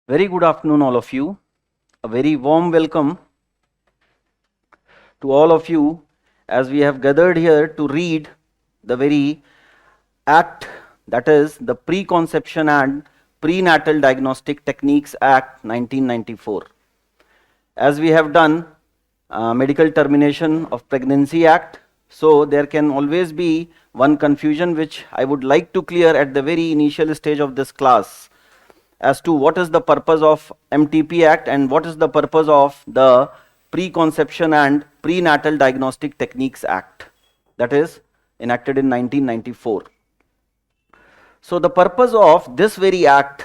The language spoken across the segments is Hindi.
Very good afternoon, all of you. A very warm welcome to all of you as we have gathered here to read the very act, that is the Preconception and Prenatal Diagnostic Techniques Act 1994. As we have done Medical Termination of Pregnancy Act, so there can always be one confusion which I would like to clear at the very initial stage of this class as to what is the purpose of MTP Act and what is the purpose of the Preconception and Prenatal Diagnostic Techniques Act, that is enacted in 1994. So the purpose of this very act,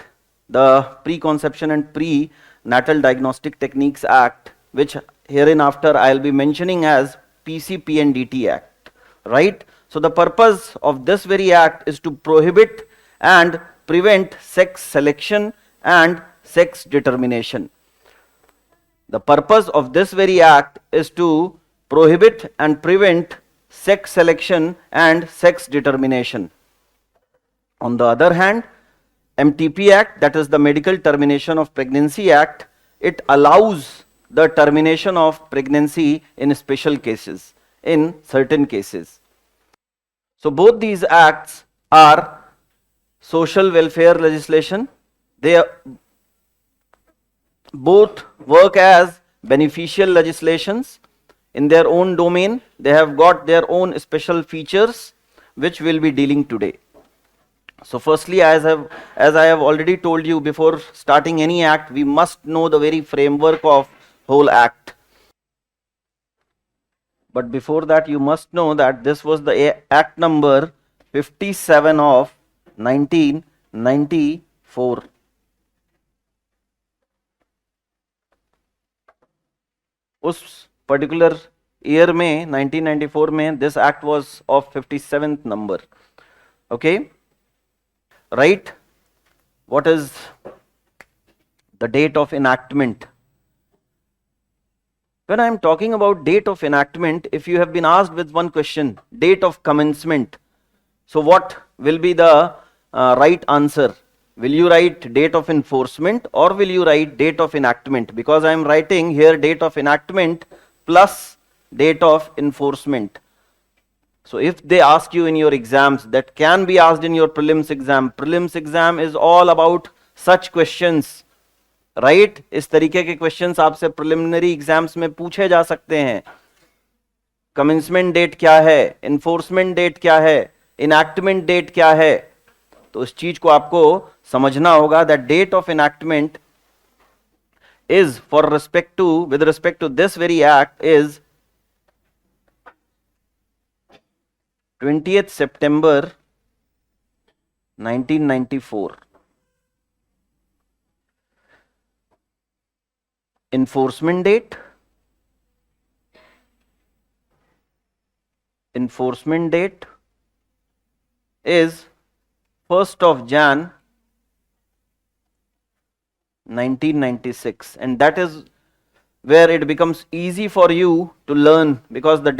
the Preconception and Prenatal Diagnostic Techniques Act, which hereinafter I will be mentioning as PCPNDT Act, right? So the purpose of this very act is to prohibit and prevent sex selection and sex determination. The purpose of this very act is to prohibit and prevent sex selection and sex determination. On the other hand, MTP Act, that is the Medical Termination of Pregnancy Act, it allows the termination of pregnancy in special cases, in certain cases. So both these acts are social welfare legislation. They both work as beneficial legislations in their own domain. They have got their own special features which we'll be dealing today. So firstly, as I have already told you, before starting any act, we must know the very framework of whole act. But before that, you must know that this was the act number 57 of 1994. उस पर्टिकुलर ईयर में 1994 में this act was of 57th नंबर. Okay, right. What is the date of enactment? When I am talking about date of enactment, if you have been asked with one question, date of commencement, so what will be the right answer? Will you write date of enforcement or will you write date of enactment? Because I am writing here date of enactment plus date of enforcement. So if they ask you in your exams, that can be asked in your prelims exam. Prelims exam is all about such questions, right? इस तरीके के क्वेश्चंस आपसे प्रिलिमिनरी एग्जाम्स में पूछे जा सकते हैं. कमेंसमेंट डेट क्या है, एनफोर्समेंट डेट क्या है, इनैक्टमेंट डेट क्या है, तो इस चीज को आपको समझना होगा. That date of enactment is for respect to, with respect to this very act, is 20th September 1994. Enforcement date is 1st of Jan 1996, and that is where it becomes easy for you to learn, because the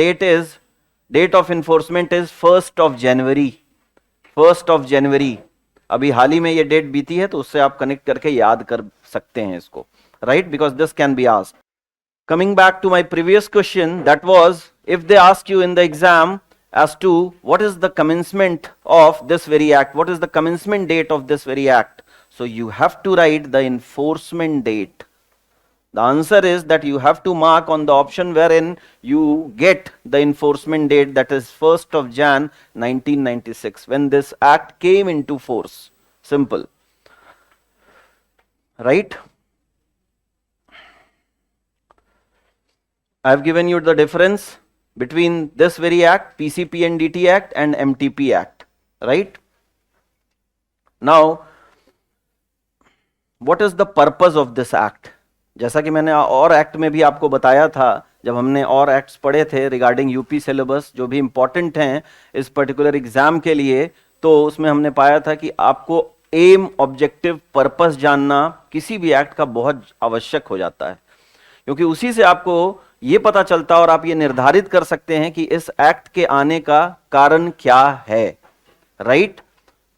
date of enforcement is 1st of January. 1st of January. अभी हाल ही में ये डेट बीती है, तो उससे आप कनेक्ट करके याद कर सकते हैं इसको, right? Because this can be asked. Coming back to my previous question, that was if they ask you in the exam as to what is the commencement of this very act, what is the commencement date of this very act, so you have to write the enforcement date. The answer is that you have to mark on the option wherein you get the enforcement date, that is 1st of Jan 1996, when this act came into force. Simple, right? I have given you the difference between this very act, PCPNDT Act, and MTP Act, right? Now, what is the purpose of this act? जैसा कि मैंने और एक्ट में भी आपको बताया था, जब हमने और एक्ट्स पढ़े थे रिगार्डिंग यूपी सिलेबस, जो भी इंपॉर्टेंट हैं इस पर्टिकुलर एग्जाम के लिए, तो उसमें हमने पाया था कि आपको एम, ऑब्जेक्टिव, पर्पस जानना किसी भी एक्ट का बहुत आवश्यक हो जाता है, क्योंकि उसी से आपको ये पता चलता और आप ये निर्धारित कर सकते हैं कि इस एक्ट के आने का कारण क्या है, राइट?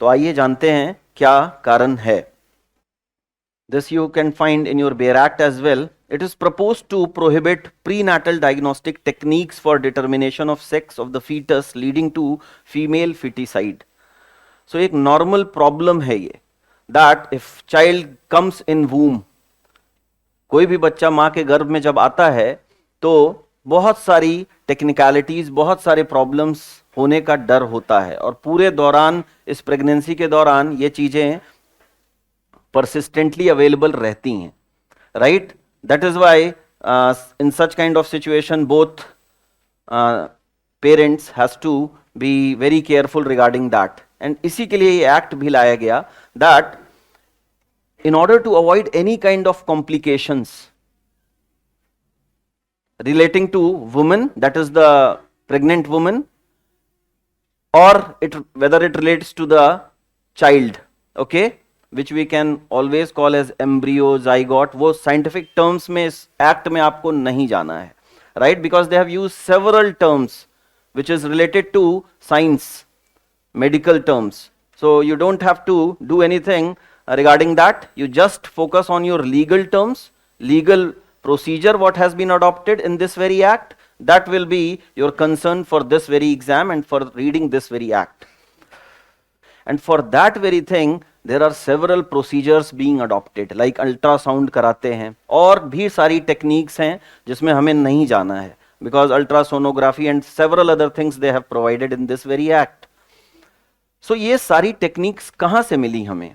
तो आइए जानते हैं क्या कारण है. this you can find in your Bayer Act as well. It is proposed to prohibit prenatal diagnostic techniques for determination of sex of the fetus leading to female feticide. So एक normal problem है ये, that if child comes in womb, कोई भी बच्चा माँ के गर्भ में जब आता है तो बहुत सारी टेक्निकलिटीज, बहुत सारे प्रॉब्लम्स होने का डर होता है, और पूरे दौरान, इस प्रेगनेंसी के दौरान ये चीजें persistently available रहती हैं, right? That is why in such kind of situation both parents has to be very careful regarding that. And इसी के लिए ये एक्ट भी लाया गया that in order to avoid any kind of complications relating to woman, that is the pregnant woman, or whether it relates to the child, okay, which we can always call as embryo, zygote, वो scientific terms में इस act में आपको नहीं जाना है, right? Because they have used several terms which is related to science, medical terms. So you don't have to do anything regarding that. You just focus on your legal terms, legal procedure what has been adopted in this very act. That will be your concern for this very exam and for reading this very act. And for that very thing, there are several procedures being adopted, like ultrasound कराते हैं, और भी सारी techniques हैं जिसमें हमें नहीं जाना है, because ultrasonography and several other things they have provided in this very act. So ये सारी techniques कहाँ से मिली हमें?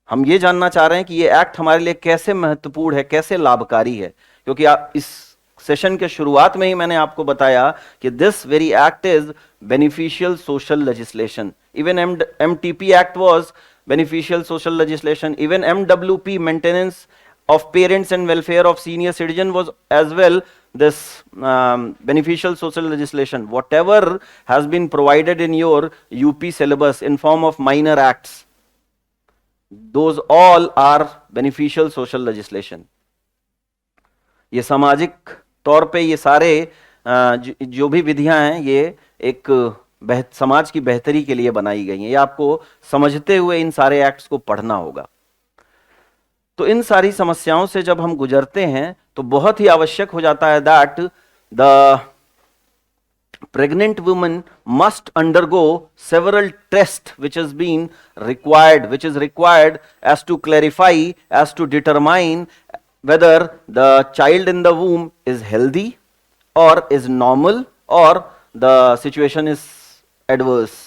हम ये जानना चाह रहे हैं कि ये एक्ट हमारे लिए कैसे महत्वपूर्ण है, कैसे लाभकारी है, क्योंकि आप इस सेशन के शुरुआत में ही मैंने आपको बताया कि this very act is beneficial social legislation. Even MTP act was beneficial social legislation. Even MWP, maintenance of parents and welfare of senior citizen, was as well this beneficial social legislation. Whatever has been provided in your UP syllabus in form of minor acts, those all are beneficial social legislation. ये सामाजिक तौर पे ये सारे जो भी विधियां हैं ये एक समाज की बेहतरी के लिए बनाई गई हैं. ये आपको समझते हुए इन सारे एक्ट्स को पढ़ना होगा. तो इन सारी समस्याओं से जब हम गुजरते हैं तो बहुत ही आवश्यक हो जाता है that the pregnant woman must undergo several tests which is required as to clarify, as to determine whether the child in the womb is healthy or is normal or the situation is adverse.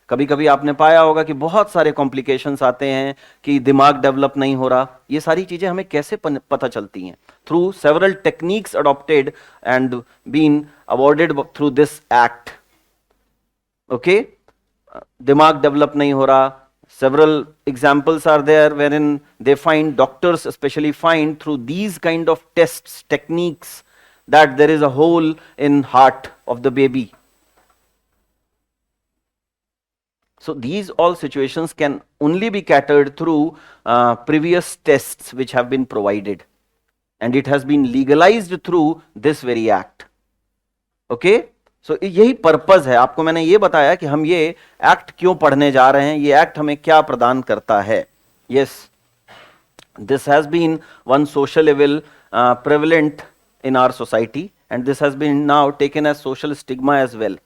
कभी कभी आपने पाया होगा कि बहुत सारे कॉम्प्लिकेशंस आते हैं कि दिमाग डेवलप नहीं हो रहा. ये सारी चीजें हमें कैसे पता चलती हैं? Through several techniques adopted and been awarded through this act. Okay, दिमाग डेवलप नहीं हो रहा. Several examples are there wherein they find, doctors especially find through these kind of tests, techniques, that there is a hole in heart of the baby. So these all situations can only be catered through previous tests which have been provided, and it has been legalized through this very act. Okay? So यही पर्पस है. आपको मैंने ये बताया कि हम ये एक्ट क्यों पढ़ने जा रहे हैं, ये एक्ट हमें क्या प्रदान करता है. Yes, this has been one social evil prevalent in our society, and this has been now taken as social stigma as well.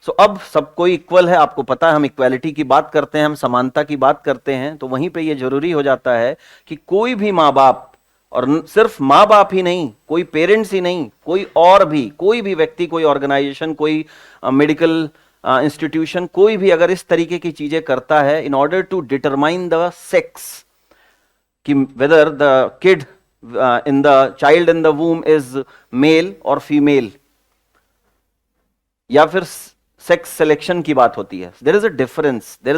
So अब सबको इक्वल है. आपको पता है हम इक्वालिटी की बात करते हैं, हम समानता की बात करते हैं, तो वहीं पे ये जरूरी हो जाता है कि कोई भी माँ बाप, और सिर्फ माँ बाप ही नहीं, कोई पेरेंट्स ही नहीं, कोई और भी, कोई भी व्यक्ति, कोई ऑर्गेनाइजेशन, कोई मेडिकल इंस्टीट्यूशन, कोई भी अगर इस तरीके की चीजें करता है in order to determine the sex, कि whether the kid in the child in the womb is male और फीमेल, या फिर सेक्स सिलेक्शन की बात होती है. There is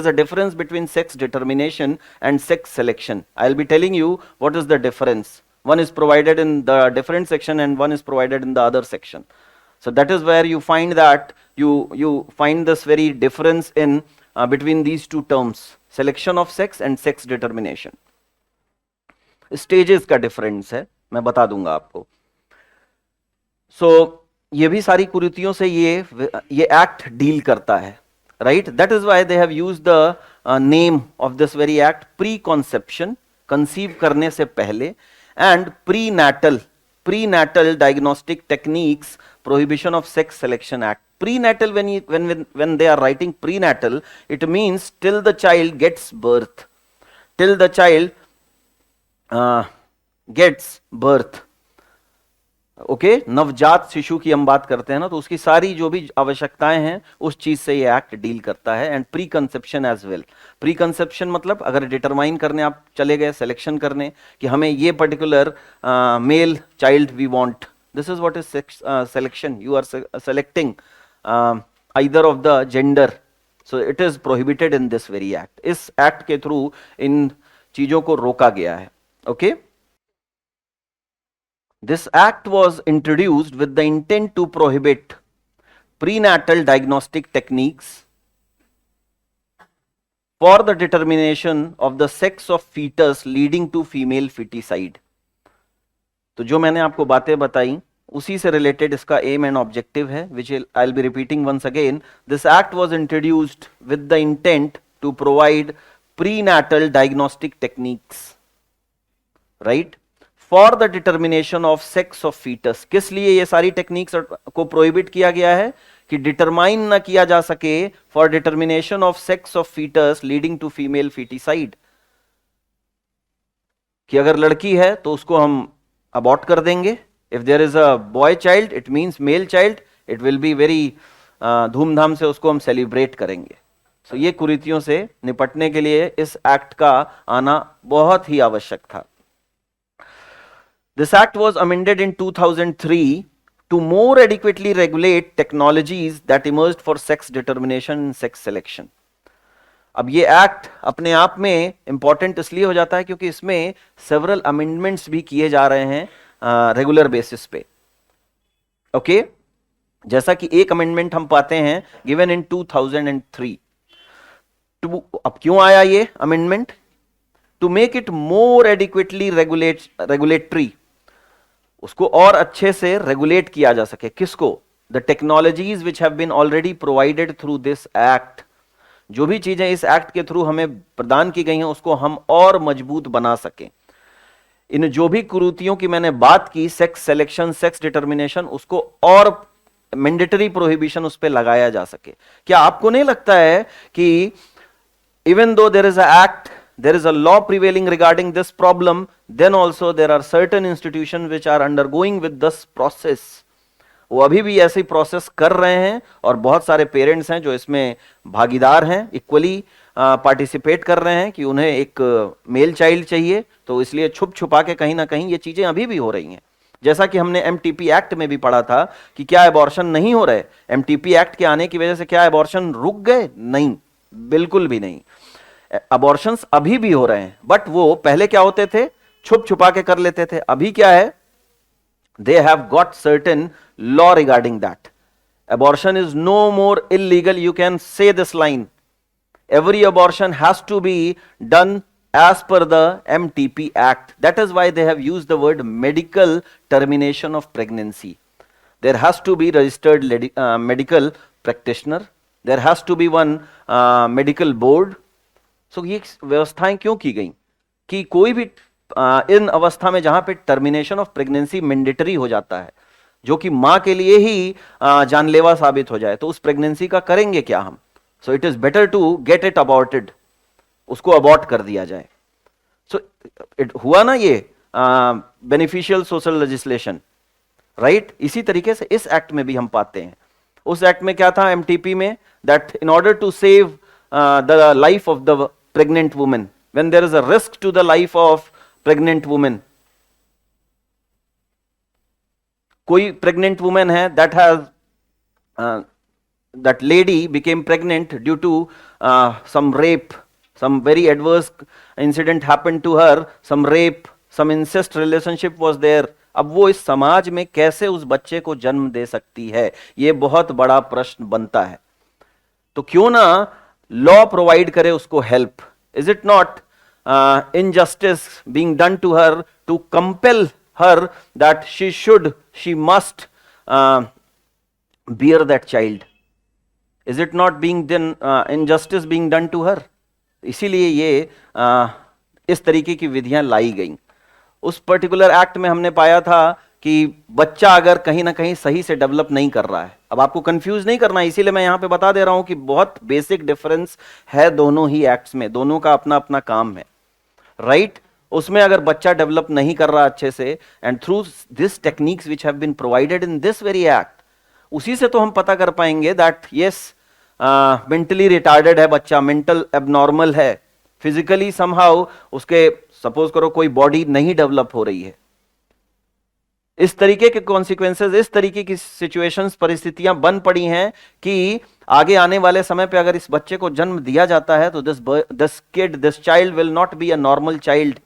a difference between sex determination and sex selection. I will be telling you what is the difference. One is provided in the different section and one is provided in the other section. So that is where you find that you find this very difference in between these two terms, selection of sex and sex determination. Stages का difference है, मैं बता दूंगा आपको. So ये भी सारी कुरीतियों से ये एक्ट डील करता है, right? That is why they have used the name of this very act, pre-conception, conceive करने से पहले, and prenatal diagnostic techniques, prohibition of sex selection act. Prenatal, when they are writing prenatal, it means till the child gets birth, till the child gets birth. Okay नवजात शिशु की हम बात करते हैं ना, तो उसकी सारी जो भी आवश्यकताएं हैं उस चीज से ये एक्ट डील करता है. And pre conception as well. Pre conception मतलब अगर डिटरमाइन करने आप चले गए, सिलेक्शन करने कि हमें ये particular male child we want, this is what is selection. You are selecting either of the gender, so it is prohibited in this very act. इस एक्ट के थ्रू इन चीजों को रोका गया है. Okay This act was introduced with the intent to prohibit prenatal diagnostic techniques for the determination of the sex of fetus leading to female feticide. तो जो मैंने आपको बातें बताई उसी से रिलेटेड इसका एम एंड ऑब्जेक्टिव है, which I'll be repeating once again. This act was introduced with the intent to provide prenatal diagnostic techniques, right? For the determination of sex of foetus. किस लिए ये सारी टेक्निक्स को प्रोहिबिट किया गया है? कि डिटरमाइन ना किया जा सके for determination of sex of foetus leading to female foeticide. कि अगर लड़की है तो उसको हम अबॉर्ट कर देंगे. If there is a boy child, it means male child, it will be very धूमधाम से उसको हम सेलिब्रेट करेंगे. सो ये कुरीतियों से निपटने के लिए इस एक्ट का आना बहुत ही आवश्यक था. This act was amended in 2003 to more adequately regulate technologies that emerged for sex determination and sex selection. अब ये एक्ट अपने आप में इंपॉर्टेंट इसलिए हो जाता है क्योंकि इसमें सेवरल अमेंडमेंट्स भी किए जा रहे हैं रेगुलर बेसिस पे. ओके जैसा कि एक अमेंडमेंट हम पाते हैं गिवन इन 2003. अब क्यों आया ये amendment? To make it more adequately regulatory, उसको और अच्छे से रेगुलेट किया जा सके. किसको? The technologies which have been already provided through this act. जो भी चीजें इस एक्ट के थ्रू हमें प्रदान की गई हैं उसको हम और मजबूत बना सकें. इन जो भी कुरीतियों की मैंने बात की, सेक्स सिलेक्शन, सेक्स डिटर्मिनेशन, उसको और मैंडेटरी प्रोहिबिशन उस पर लगाया जा सके. क्या आपको नहीं लगता है कि even though there is a act, there is a law prevailing regarding this problem, then also there are certain institutions which are undergoing with this process. वो अभी भी ऐसी प्रोसेस कर रहे हैं और बहुत सारे पेरेंट्स हैं जो इसमें भागीदार हैं, इक्वली पार्टिसिपेट कर रहे हैं कि उन्हें एक मेल चाइल्ड चाहिए, तो इसलिए छुप छुपा के कहीं ना कहीं ये चीजें अभी भी हो रही हैं. जैसा कि हमने एमटीपी एक्ट में भी पढ़ा था कि क्या अबॉर्शन नहीं हो रहे. एमटीपी एक्ट के आने की वजह से क्या अबॉर्शन रुक गए? नहीं, बिल्कुल भी नहीं. अबॉर्शंस अभी भी हो रहे हैं, बट वो पहले क्या होते थे? छुप छुपा के कर लेते थे. अभी क्या है? They have got certain law regarding that. Abortion is no more illegal. You can say this line, every abortion has to be done as per the MTP Act. That is why they have used the word medical termination of pregnancy. There has to be registered medical practitioner. There has to be one medical board. So ये व्यवस्थाएं क्यों की गई कि कोई भी इन अवस्था में जहां पे टर्मिनेशन ऑफ प्रेगनेंसी मैंडेटरी हो जाता है, जो कि मां के लिए ही जानलेवा साबित हो जाए, तो उस प्रेगनेंसी का करेंगे क्या हम? So it is better to get it aborted, उसको अबॉर्ट कर दिया जाए. सो इट हुआ ना ये बेनिफिशियल सोशल लेजिस्लेशन, राइट? इसी तरीके से इस एक्ट में भी हम पाते हैं. उस एक्ट में क्या था एमटीपी में? That in order to save the life of the pregnant woman, when there is a risk to the life of pregnant woman, कोई pregnant woman है that has that lady became pregnant due to some rape, some very adverse incident happened to her, some rape, some incest relationship was there. अब वो इस समाज में कैसे उस बच्चे को जन्म दे सकती है? ये बहुत बड़ा प्रश्न बनता है. तो क्यों ना लॉ प्रोवाइड करे उसको help. Is it not injustice being done to her to compel her that she must bear that child? Is it not being done, injustice being done to her? इसीलिए ये इस तरीके की विधियां लाई गई। उस पर्टिकुलर एक्ट में हमने पाया था कि बच्चा अगर कहीं ना कहीं सही से डेवलप नहीं कर रहा है, अब आपको कंफ्यूज नहीं करना है, इसीलिए मैं यहां पे बता दे रहा हूं कि बहुत बेसिक डिफरेंस है दोनों ही एक्ट्स में, दोनों का अपना अपना काम है, राइट? उसमें अगर बच्चा डेवलप नहीं कर रहा अच्छे से, and through this techniques which have been provided in this very act, उसी से तो हम पता कर पाएंगे दैट यस मेंटली रिटार्डेड है बच्चा, मेंटल एबनॉर्मल है, फिजिकली समहाउ उसके सपोज करो कोई बॉडी नहीं डेवलप हो रही है। इस तरीके के कॉन्सिक्वेंसेस, इस तरीके की सिचुएशंस, परिस्थितियां बन पड़ी हैं कि आगे आने वाले समय पे अगर इस बच्चे को जन्म दिया जाता है तो this child will not be a normal child.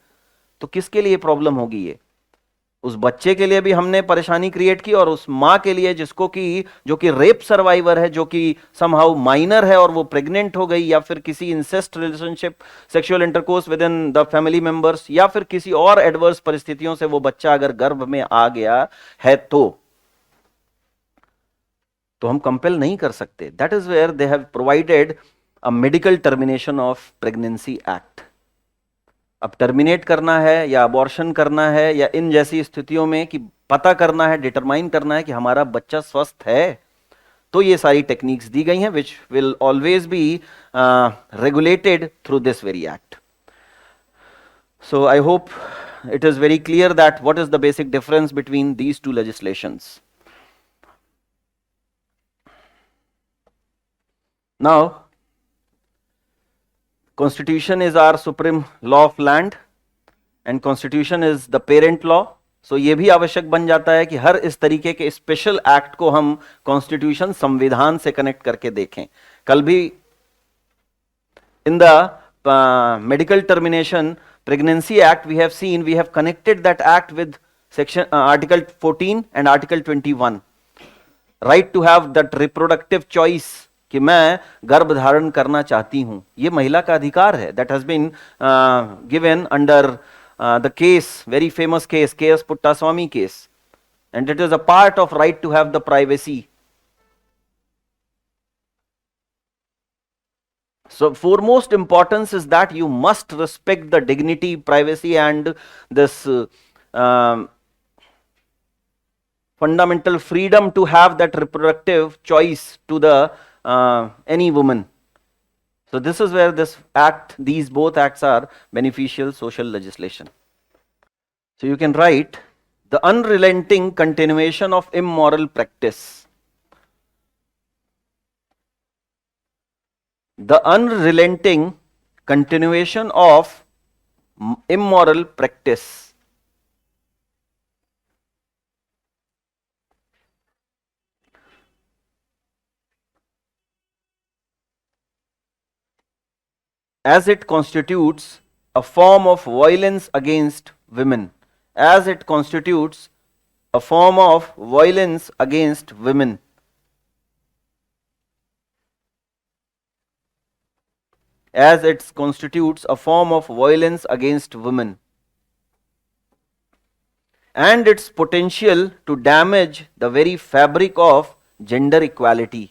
तो किसके लिए प्रॉब्लम होगी ये? उस बच्चे के लिए भी हमने परेशानी क्रिएट की, और उस मां के लिए जिसको कि जो कि रेप सर्वाइवर है, जो कि समहाउ माइनर है और वो प्रेग्नेंट हो गई, या फिर किसी incest relationship, sexual intercourse with in the family members, या फिर किसी और एडवर्स परिस्थितियों से वो बच्चा अगर गर्भ में आ गया है तो हम कंपेल नहीं कर सकते। That is where they have provided a medical termination of pregnancy act. अब टर्मिनेट करना है या अबॉर्शन करना है, या इन जैसी स्थितियों में कि पता करना है, डिटरमाइन करना है कि हमारा बच्चा स्वस्थ है, तो ये सारी टेक्निक्स दी गई हैं which will always be regulated through this very act. So I hope it is very clear that what is the basic difference between these two legislations. Now, Constitution is our supreme law of land and Constitution is the parent law. So ये भी आवश्यक बन जाता है कि हर इस तरीके के स्पेशल एक्ट को हम कॉन्स्टिट्यूशन, संविधान से कनेक्ट करके देखें। कल भी in the medical termination pregnancy act we have seen, we have connected that act with section article 14 and article 21, right to have that reproductive choice कि मैं गर्भ धारण करना चाहती हूं, ये महिला का अधिकार है। that has been given under the case, very famous case, K.S. Puttaswamy case, and it is a part of right to have the privacy. So foremost importance is that you must respect the dignity, privacy and this fundamental freedom to have that reproductive choice to the any woman. So this is where this act, these both acts are beneficial social legislation. So you can write the unrelenting continuation of immoral practice. The unrelenting continuation of immoral practice. As it constitutes a form of violence against women. As it constitutes a form of violence against women. As it constitutes a form of violence against women, and its potential to damage the very fabric of gender equality.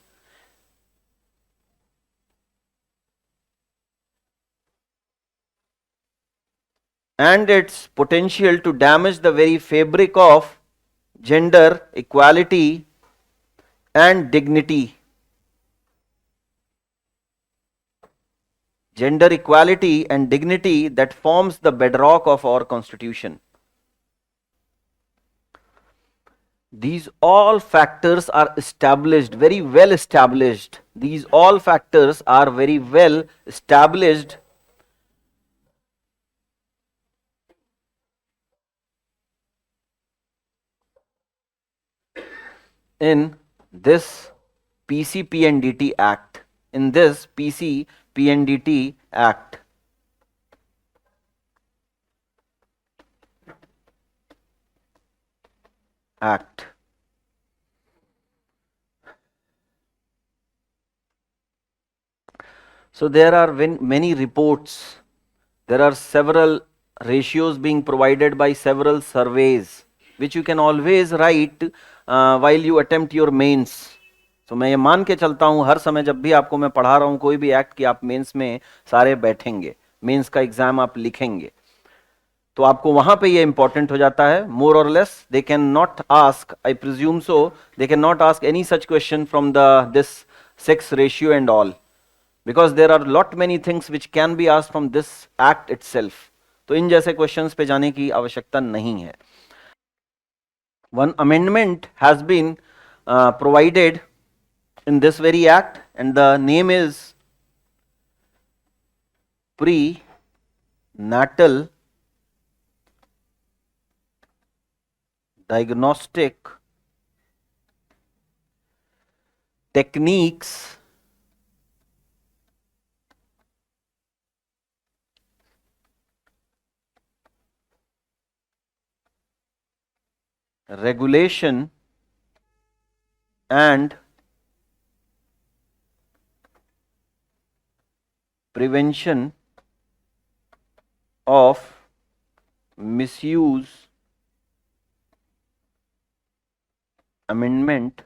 And its potential to damage the very fabric of gender equality and dignity. Gender equality and dignity that forms the bedrock of our constitution. These all factors are established, very well established. These all factors are very well established in this PC-PNDT Act. In this PC-PNDT Act. So there are many reports, there are several ratios being provided by several surveys, which you can always write while you attempt your mains. तो मैं ये मान के चलता हूं हर समय जब भी आपको मैं पढ़ा रहा हूं कोई भी एक्ट कि आप मेंस में सारे बैठेंगे, मेंस का एग्जाम आप लिखेंगे, तो आपको वहां पे ये इंपॉर्टेंट हो जाता है। मोर और less they can not ask, I presume so, they can not ask any such question from the this sex ratio and all, because there are lot many things which can be asked from this act itself. तो इन जैसे क्वेश्चंस पे जाने की आवश्यकता नहीं है। One amendment has been provided in this very act and the name is Prenatal Diagnostic Techniques Regulation and Prevention of Misuse Amendment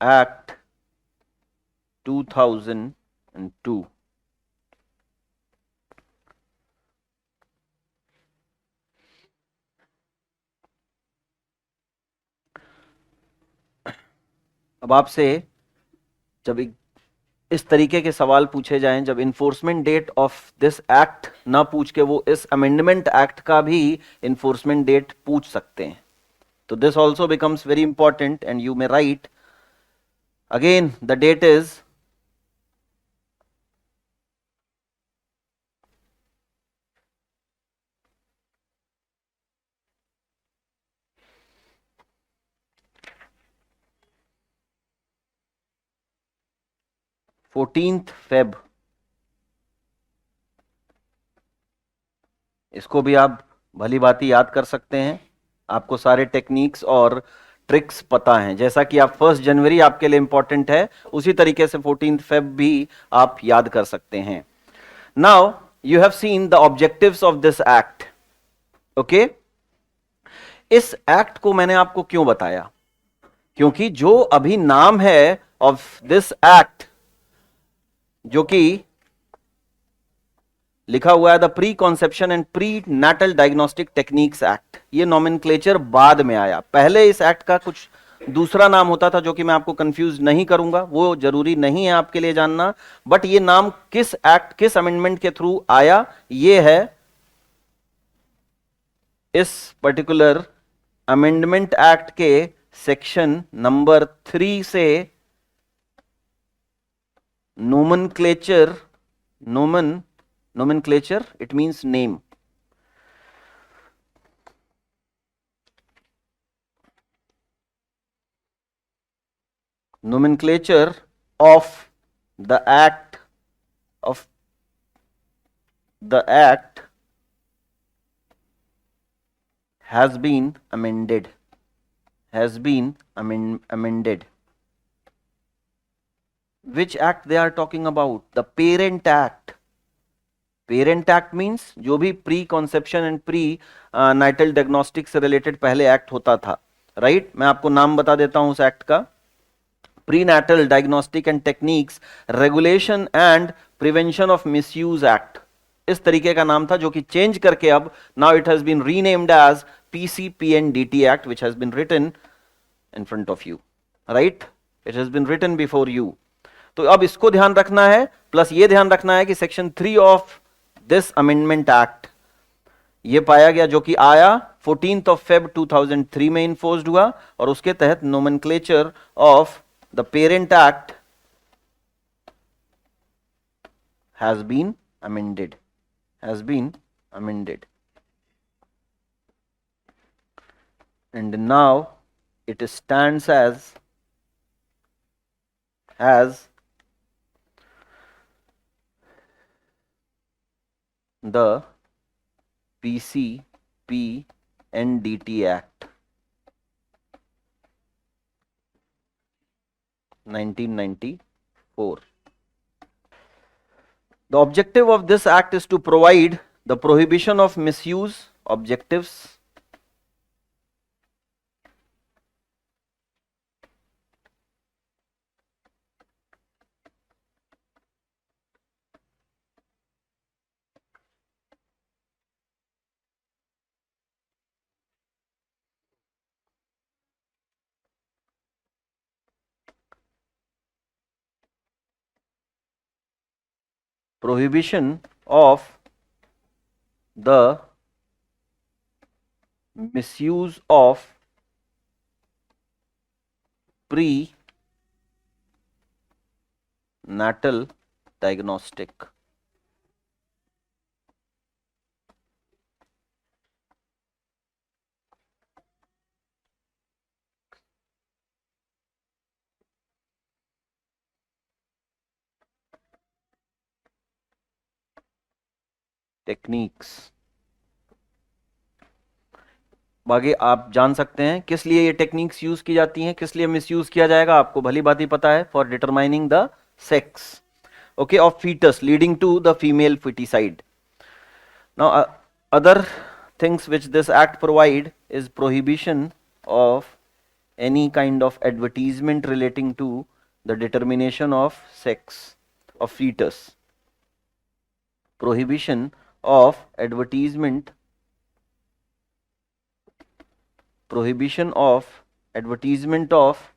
Act 2002. अब आपसे जब इस तरीके के सवाल पूछे जाएं, जब enforcement date of this act ना पूछ के वो इस अमेंडमेंट एक्ट का भी इन्फोर्समेंट डेट पूछ सकते हैं, तो this also becomes very important and you may write again the date is 14th Feb। इसको भी आप भली भांति याद कर सकते हैं, आपको सारे टेक्निक्स और ट्रिक्स पता हैं। जैसा कि आप 1 जनवरी आपके लिए इंपॉर्टेंट है, उसी तरीके से 14th Feb भी आप याद कर सकते हैं। Now you have seen the objectives of this act. Okay, इस एक्ट को मैंने आपको क्यों बताया, क्योंकि जो अभी नाम है ऑफ दिस एक्ट जो कि लिखा हुआ है the pre conception and prenatal diagnostic techniques act, ये नॉमेनक्लेचर बाद में आया। पहले इस एक्ट का कुछ दूसरा नाम होता था जो कि मैं आपको कंफ्यूज नहीं करूंगा, वो जरूरी नहीं है आपके लिए जानना, बट ये नाम किस एक्ट किस अमेंडमेंट के थ्रू आया ये है इस पर्टिकुलर अमेंडमेंट एक्ट के सेक्शन नंबर 3 से nomenclature, nomenclature, it means name. Nomenclature of the act has been amended. Which act they are talking about? The Parent Act. Parent Act means जो भी pre conception and prenatal diagnostic से रिलेटेड पहले एक्ट होता था, राइट? मैं आपको नाम बता देता हूं उस एक्ट का, prenatal diagnostic and techniques regulation and prevention of misuse act, इस तरीके का नाम था, जो कि चेंज करके अब now it has been renamed as PCPNDT Act, which has been written in front of you, right? It has been written before you. तो अब इसको ध्यान रखना है, प्लस ये ध्यान रखना है कि section 3 of this amendment act ये पाया गया, जो कि आया 14th Feb 2003 में इन्फोर्स्ड हुआ, और उसके तहत nomenclature of the parent act has been amended, and now it stands as the PCPNDT Act 1994. The objective of this act is to provide the prohibition of misuse objectives, prohibition of the misuse of prenatal diagnostic. Techniques. आगे आप जान सकते हैं किस लिए ये टेक्निक्स यूज की जाती हैं, किस लिए मिसयूज किया जाएगा, आपको भली भांति पता है, for determining the sex, okay, of fetus leading to the female feticide. Now other things which this act provide is prohibition of any kind of advertisement relating to the determination of sex of fetus. Prohibition of advertisement of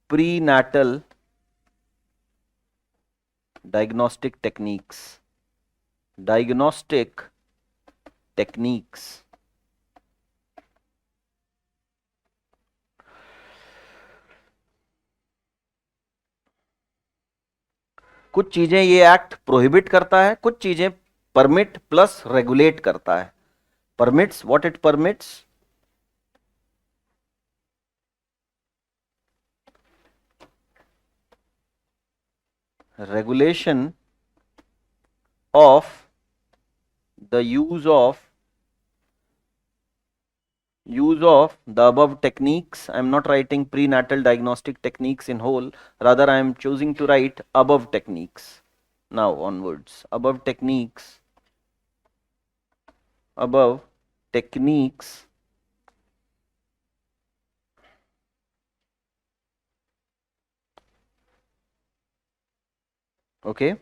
prenatal diagnostic techniques. कुछ चीजें ये एक्ट प्रोहिबिट करता है, कुछ चीजें परमिट प्लस रेगुलेट करता है. Permits, what it permits? Regulation of the use of the above techniques. I am not writing prenatal diagnostic techniques in whole, rather I am choosing to write above techniques. Now onwards, above techniques okay,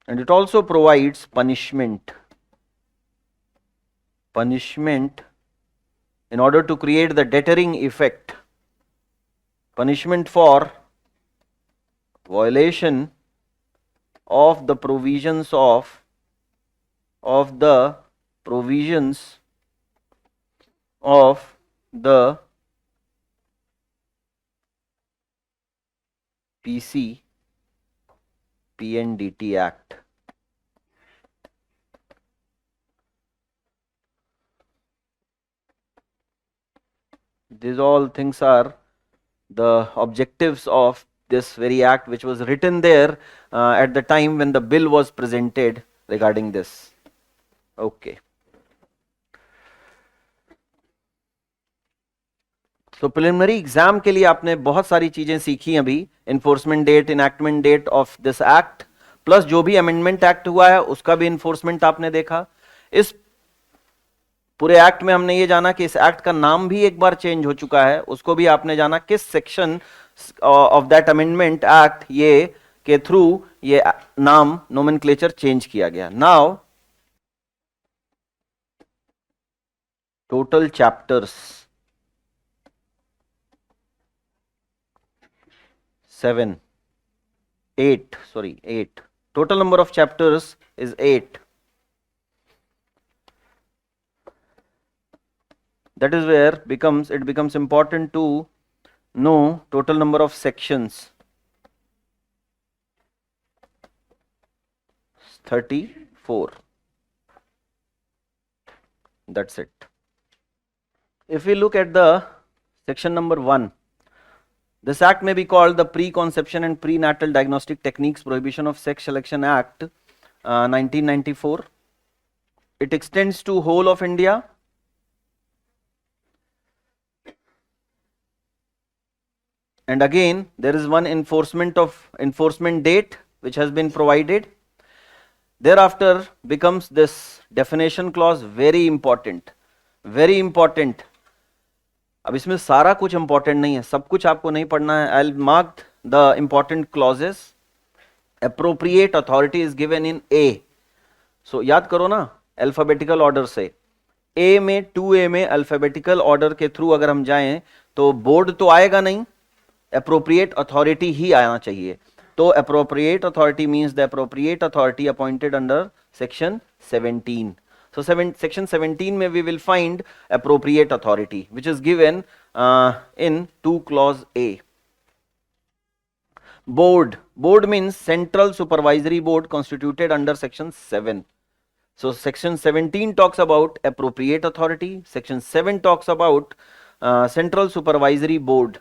and it also provides punishment in order to create the deterring effect, punishment for violation of the provisions of the PC-PNDT Act. These all things are the objectives of this very act, which was written there at the time when the bill was presented regarding this. Okay. तो प्रिलिमिनरी एग्जाम के लिए आपने बहुत सारी चीजें सीखी अभी, enforcement date, enactment date of this act, plus जो भी अमेंडमेंट एक्ट हुआ है उसका भी इन्फोर्समेंट आपने देखा. इस पूरे एक्ट में हमने ये जाना कि इस एक्ट का नाम भी एक बार चेंज हो चुका है, उसको भी आपने जाना किस section of that amendment act ये के थ्रू ये नाम नोमेनक्लेचर चेंज किया गया. Now total chapters 8. Total number of chapters is 8. That is where it becomes important to know total number of sections. 34. That's it. If we look at the section number 1, this act may be called the Preconception and Prenatal Diagnostic Techniques Prohibition of Sex Selection Act 1994. It extends to whole of India. And again, there is one enforcement date which has been provided. Thereafter becomes this definition clause, very important. अब इसमें सारा कुछ इंपॉर्टेंट नहीं है, सब कुछ आपको नहीं पढ़ना है. I will mark the important clauses. Appropriate authority is given in A. So याद करो ना, अल्फाबेटिकल ऑर्डर से ए में 2A में अल्फाबेटिकल ऑर्डर के थ्रू अगर हम जाएं तो बोर्ड तो आएगा नहीं, appropriate authority ही आना चाहिए. तो appropriate authority means the appropriate authority appointed under section 17. So section 17 में we will find appropriate authority which is given in 2 clause A. Board means Central Supervisory Board constituted under section 7. So section 17 talks about appropriate authority, section 7 talks about Central Supervisory Board.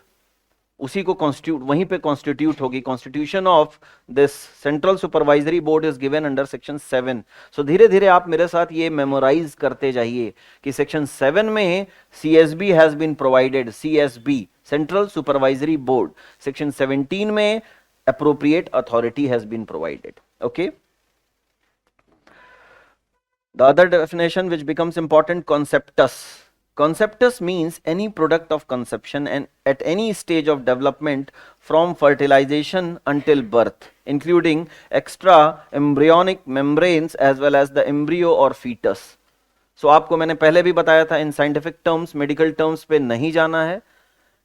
उसी को कॉन्स्टिट्यूट वहीं पे कॉन्स्टिट्यूट होगी. Constitution of this central supervisory board is given under section 7. सो धीरे धीरे आप मेरे साथ ये मेमोराइज करते जाइए कि सेक्शन 7 में CSB has been provided. CSB central supervisory board. Section 17 में appropriate authority has been provided. Okay. The other definition which becomes important, conceptus. Conceptus means any product of conception and at any stage of development from fertilization until birth, including extra embryonic membranes as well as the embryo or fetus. So आपको मैंने पहले भी बताया था, in scientific terms, medical terms पे नहीं जाना है.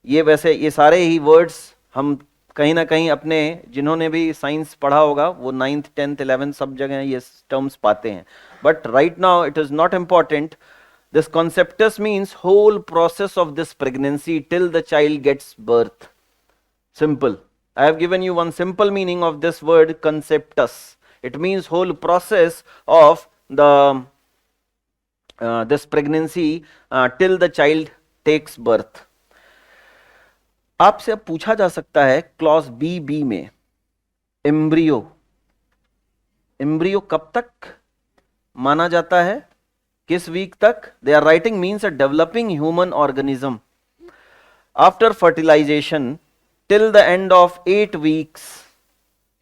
ये वैसे ये सारे ही words हम कहीं ना कहीं अपने जिन्होंने भी साइंस पढ़ा होगा वो 9th 10th 11th सब जगह ये टर्म्स पाते हैं. But right now it is not important. This conceptus means whole process of this pregnancy till the child gets birth. Simple. I have given you one simple meaning of this word conceptus. It means whole process of the this pregnancy till the child takes birth. आपसे अब पूछा जा सकता है क्लॉज बी में एम्ब्रियो कब तक माना जाता है, किस वीक तक? They are writing means a developing human organism after fertilisation till the end of 8 weeks.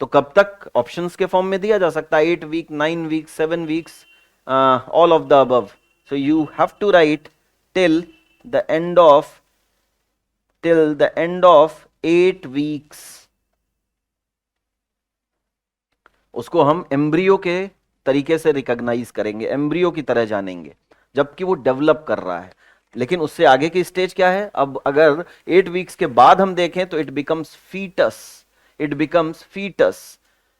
तो कब तक ऑप्शंस के फॉर्म में दिया जा सकता है? 8 week, 9 week, 7 weeks, all of the above. So you have to write till the end of 8 weeks. उसको हम एम्ब्रियो के तरीके से रिकॉग्नाइज करेंगे, एम्ब्रियो की तरह जानेंगे जबकि वो डेवलप कर रहा है. लेकिन उससे आगे की स्टेज क्या है? अब अगर 8 वीक्स के बाद हम देखें तो it becomes foetus.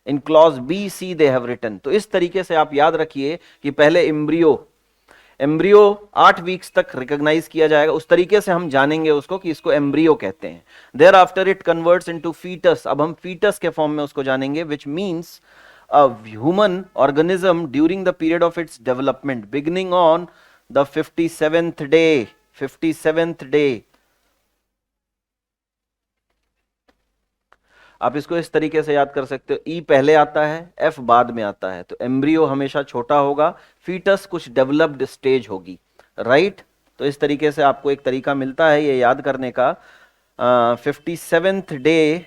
In clause B C they have written. तो इस तरीके से आप याद रखिए कि पहले एम्ब्रियो 8 वीक्स तक रिकॉग्नाइज किया जाएगा. उस तरीके से हम जानेंगे उसको कि इसको एम्ब्रियो कहते हैं. Thereafter it converts into foetus. अब हम फीटस के फॉर्म में उसको जानेंगे, which means a human organism during the period of its development beginning on the 57th day. आप इसको इस तरीके से याद कर सकते हो, ई पहले आता है, एफ बाद में आता है. तो एम्ब्रियो हमेशा छोटा होगा, फीटस कुछ डेवलप्ड स्टेज होगी, राइट? तो इस तरीके से आपको एक तरीका मिलता है ये याद करने का. 57th day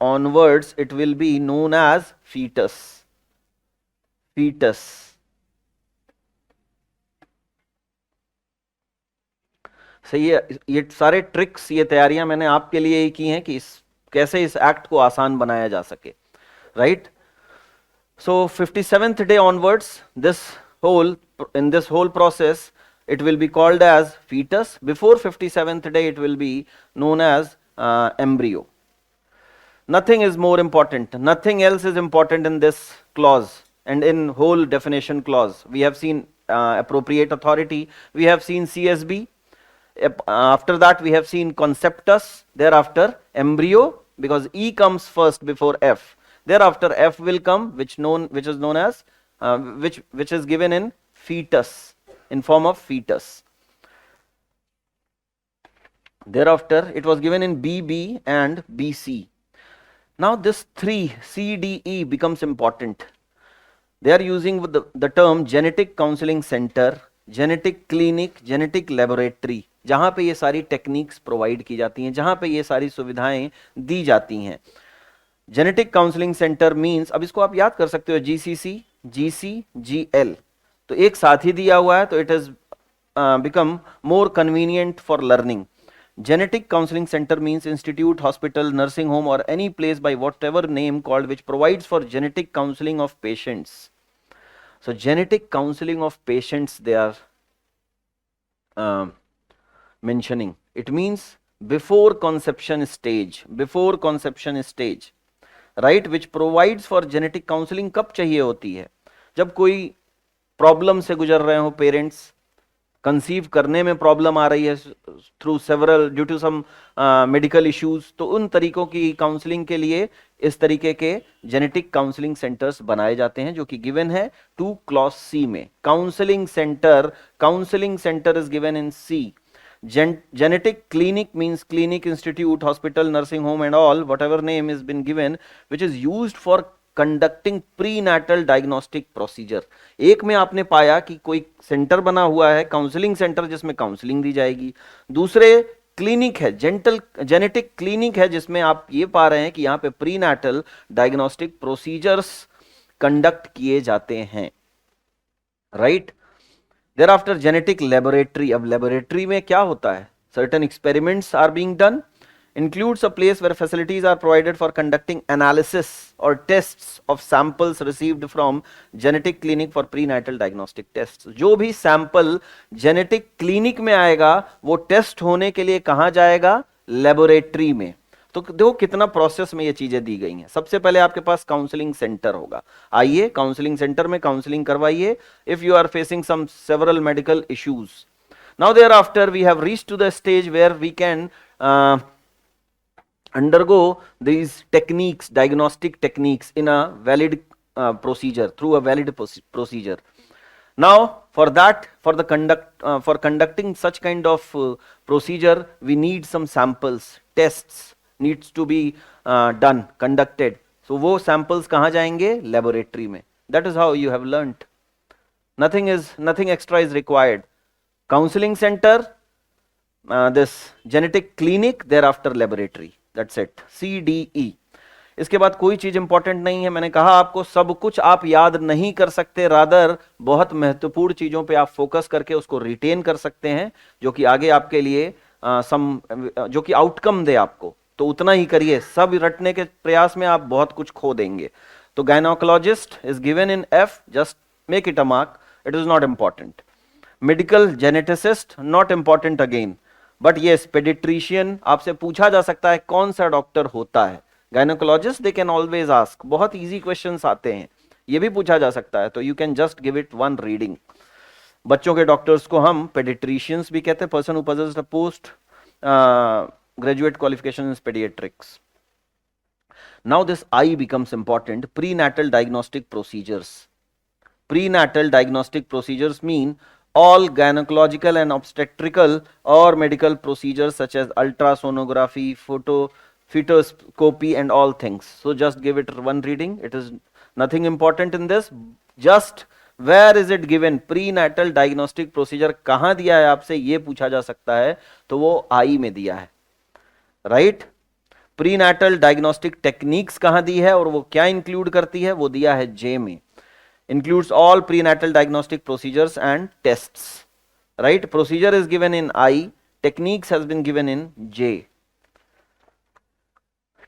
onwards it will be known as foetus. सही है. ये सारे ट्रिक्स, ये तैयारियां मैंने आपके लिए ही की हैं कि कैसे इस एक्ट को आसान बनाया जा सके, right? So 57th day onwards in this whole process it will be called as fetus. Before 57th day it will be known as embryo. Nothing is more important, nothing else is important in this clause and in whole definition clause. We have seen appropriate authority, we have seen CSB. After that we have seen conceptus, thereafter embryo, because E comes first before F. Thereafter F will come, which is known as which is given in fetus, in form of fetus. Thereafter it was given in BB and BC. Now this 3 CDE becomes important. They are using the term genetic counseling center, genetic clinic, genetic laboratory, जहां पे ये सारी टेक्निक्स प्रोवाइड की जाती हैं, जहां पे ये सारी सुविधाएं दी जाती हैं. जेनेटिक काउंसलिंग सेंटर मींस, अब इसको आप याद कर सकते हो, GCC, GC, GL. तो एक साथ ही दिया हुआ है तो it is become more convenient for learning. Genetic counseling center means institute, hospital, nursing home or any place by whatever name called which provides for genetic counseling of patients. So genetic counseling of patients they are mentioning. It means before conception stage, right, which provides for genetic counseling. कब चाहिए होती है? जब कोई प्रॉब्लम से गुजर रहे हो पेरेंट्स, कंसीव करने में प्रॉब्लम आ रही है through several due to some medical issues, तो उन तरीकों की काउंसलिंग के लिए इस तरीके के जेनेटिक काउंसलिंग सेंटर्स बनाए जाते हैं, जो कि गिवन है 2 क्लॉज सी में. Counselling centre is given in C. Genetic clinic means clinic, institute, hospital, nursing home and all, whatever name has been given, which is used for conducting prenatal diagnostic procedure. एक में आपने पाया कि कोई सेंटर बना हुआ है, काउंसलिंग सेंटर, जिसमें काउंसलिंग दी जाएगी. दूसरे क्लिनिक है, जेनेटिक क्लिनिक है, जिसमें आप ये पा रहे हैं कि यहां पे प्रीनैटल डायग्नोस्टिक प्रोसीजर्स कंडक्ट किए जाते हैं, राइट. Thereafter genetic laboratory. अब laboratory में क्या होता है? Certain experiments are being done. Includes a place where facilities are provided for conducting analysis or tests of samples received from genetic clinic for prenatal diagnostic tests. जो भी sample genetic clinic में आएगा वो test होने के लिए कहाँ जाएगा? Laboratory में. तो देखो कितना प्रोसेस में ये चीजें दी गई हैं. सबसे पहले आपके पास काउंसलिंग सेंटर होगा. आइए काउंसलिंग सेंटर में काउंसलिंग करवाइए if you are facing some several medical issues. Now thereafter we have reached to the stage where we can undergo these techniques, diagnostic techniques, in a valid procedure, through a valid procedure. Now for that, for conducting such kind of procedure, we need some samples, tests needs to be done, conducted. So वो samples कहाँ जाएंगे? Laboratory में. That is how you have learnt. Nothing extra is required. Counseling center, this genetic clinic, thereafter laboratory. That's it. CDE. इसके बाद कोई चीज इंपॉर्टेंट नहीं है. मैंने कहा आपको सब कुछ आप याद नहीं कर सकते, रादर बहुत महत्वपूर्ण चीजों पे आप फोकस करके उसको रिटेन कर सकते हैं, जो कि आगे आपके लिए जो कि आउटकम दे आपको. तो उतना ही करिए. सब रटने के प्रयास में आप बहुत कुछ खो देंगे. तो gynaecologist is given in F, just make it a mark. It is not important. Medical geneticist not important again, but yes paediatrician आपसे पूछा जा सकता है कौन सा डॉक्टर होता है. Gynaecologist they can always ask, बहुत इजी क्वेश्चंस आते हैं, ये भी पूछा जा सकता है. तो you can just give it one reading. बच्चों के डॉक्टर्स को हम पेडिट्रिशियंस भी कहते हैं, person who possesses a post graduate qualification in pediatrics. Now this I becomes important. Prenatal diagnostic procedures. Prenatal diagnostic procedures mean all gynecological and obstetrical or medical procedures such as ultrasonography, fetoscopy and all things. So just give it one reading. It is nothing important in this. Just where is it given? Prenatal diagnostic procedure कहाँ दिया है आपसे ये पूछा जा सकता है, तो वो I में दिया है, राइट. प्रीनैटल डायग्नोस्टिक टेक्निक्स कहां दी है और वो क्या इंक्लूड करती है, वो दिया है जे में. Includes all prenatal diagnostic procedures and tests, right. Procedure is given in I, techniques has been given in J.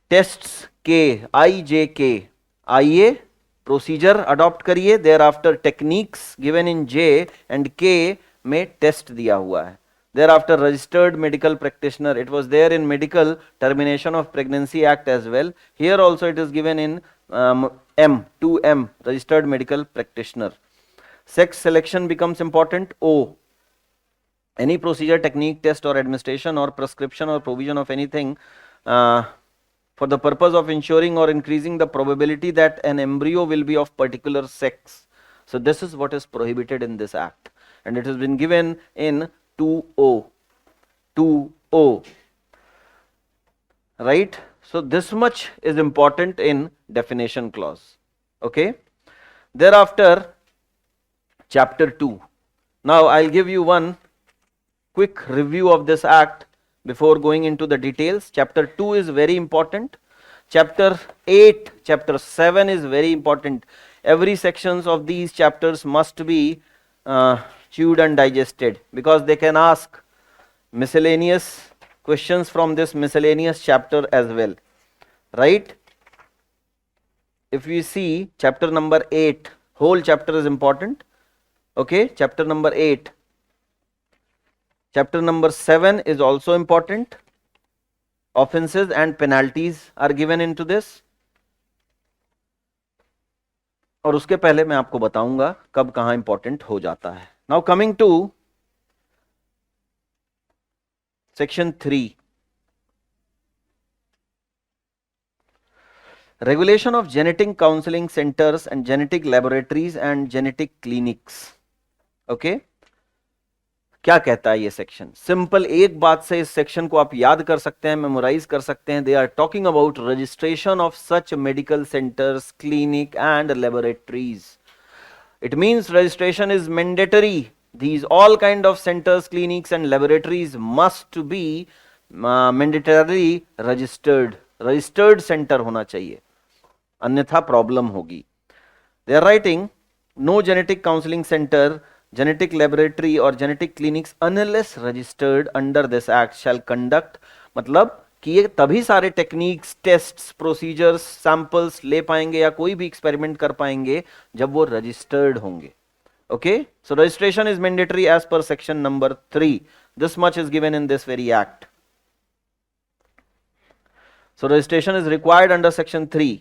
Tests K, I J K. आइए प्रोसीजर अडॉप्ट करिए. Thereafter techniques given in J and K में टेस्ट दिया हुआ है. Thereafter registered medical practitioner. It was there in medical termination of pregnancy act as well. Here also it is given in M, 2M, registered medical practitioner. Sex selection becomes important. O, any procedure, technique, test or administration or prescription or provision of anything for the purpose of ensuring or increasing the probability that an embryo will be of particular sex. So this is what is prohibited in this act, and it has been given in 2O, right. So this much is important in definition clause. Okay. Thereafter chapter 2. Now I'll give you one quick review of this act before going into the details. Chapter 2 is very important. Chapter 8, chapter 7 is very important. Every sections of these chapters must be chewed and digested, because they can ask miscellaneous questions from this miscellaneous chapter as well, right. If we see chapter number 8, whole chapter is important. Okay, chapter number 8, chapter number 7 is also important. offenses and penalties are given into this. और उसके पहले मैं आपको बताऊंगा कब कहां इंपॉर्टेंट हो जाता है. Now coming to section 3, regulation of genetic counseling centers and genetic laboratories and genetic clinics. Okay क्या कहता है ये सेक्शन? सिंपल एक बात से इस सेक्शन को आप याद कर सकते हैं, मेमोराइज कर सकते हैं. They are talking about registration of such medical centres, clinic and laboratories. It means registration is mandatory. These all kind of centers, clinics and laboratories must be mandatorily registered. Registered center होना चाहिए, अन्यथा प्रॉब्लम होगी. They are writing no genetic counseling center, genetic laboratory or genetic clinics unless registered under this act shall conduct. मतलब कि ये तभी सारे टेक्निक्स, टेस्ट्स, प्रोसीजर्स, सैंपल्स ले पाएंगे या कोई भी एक्सपेरिमेंट कर पाएंगे जब वो रजिस्टर्ड होंगे. Okay, so registration is mandatory as per section number 3. This much is given in this very act. So registration is required under section 3.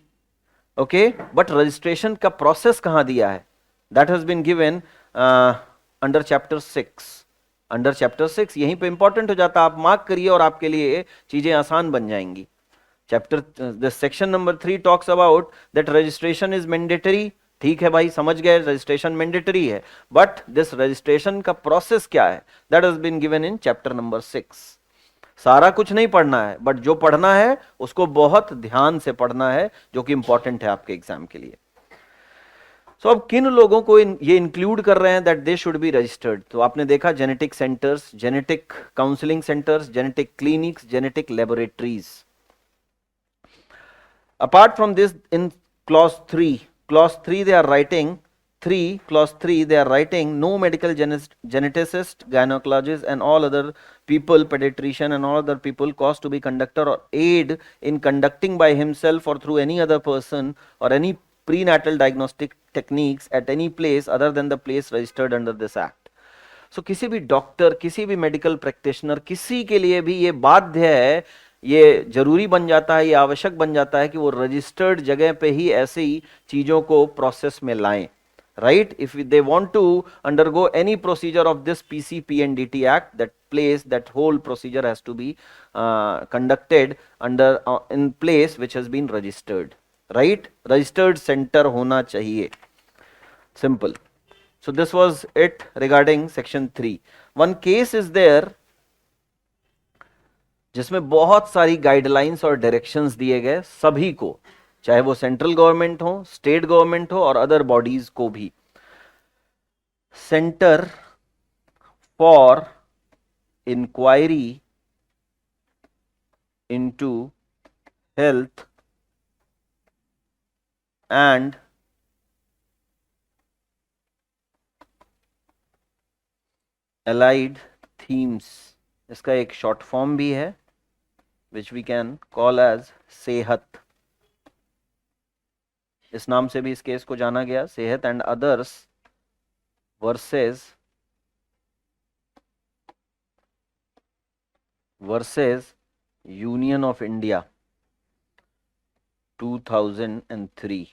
Okay, but registration का प्रोसेस कहां दिया है? That has been given under chapter 6. Under chapter 6 यहीं पे इंपॉर्टेंट हो जाता है. आप मार्क करिए और आपके लिए चीजें आसान बन जाएंगी. Chapter the section number 3 talks about that registration is mandatory. ठीक है भाई, समझ गए, रजिस्ट्रेशन मैंडेटरी है, बट दिस रजिस्ट्रेशन का प्रोसेस क्या है? That has been given in chapter number 6. सारा कुछ नहीं पढ़ना है, बट जो पढ़ना है उसको बहुत ध्यान से पढ़ना है, जो कि इंपॉर्टेंट है आपके एग्जाम के लिए. सो अब किन लोगों को ये इंक्लूड कर रहे हैं that they should be registered? तो आपने देखा genetic centres, genetic counselling centres, genetic clinics, genetic laboratories. Apart from this, in clause 3 they are writing 3 clause 3 they are writing no medical geneticist, gynecologist and all other people, pediatrician and all other people caused to be conductor or aid in conducting by himself or through any other person or any prenatal diagnostic techniques at any place other than the place registered under this act. So किसी भी डॉक्टर, किसी भी मेडिकल प्रैक्टिशनर, किसी के लिए भी ये बाध्य है, ये जरूरी बन जाता है, ये आवश्यक बन जाता है कि वो रजिस्टर्ड जगह पे ही ऐसे ही चीजों को प्रोसेस में लाएं. Right, if they want to undergo any procedure of this PCPNDT act, that place, that whole procedure has to be conducted under in place which has been registered. Right, registered centre होना चाहिए. Simple. So this was it regarding section 3. One case is there जिसमें बहुत सारी गाइडलाइंस और डायरेक्शंस दिए गए सभी को, चाहे वो सेंट्रल गवर्नमेंट हो, स्टेट गवर्नमेंट हो और अदर बॉडीज को भी. Centre for inquiry into health and allied themes. इसका एक शॉर्ट फॉर्म भी है which we can call as सेहत. इस नाम से भी इस केस को जाना गया, सेहत and others versus union of India 2003.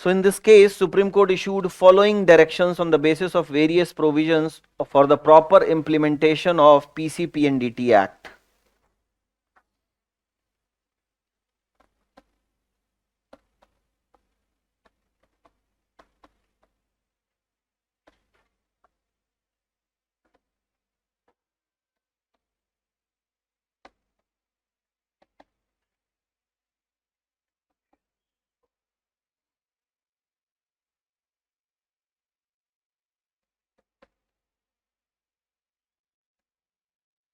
So in this case, Supreme Court issued following directions on the basis of various provisions for the proper implementation of PCPNDT Act.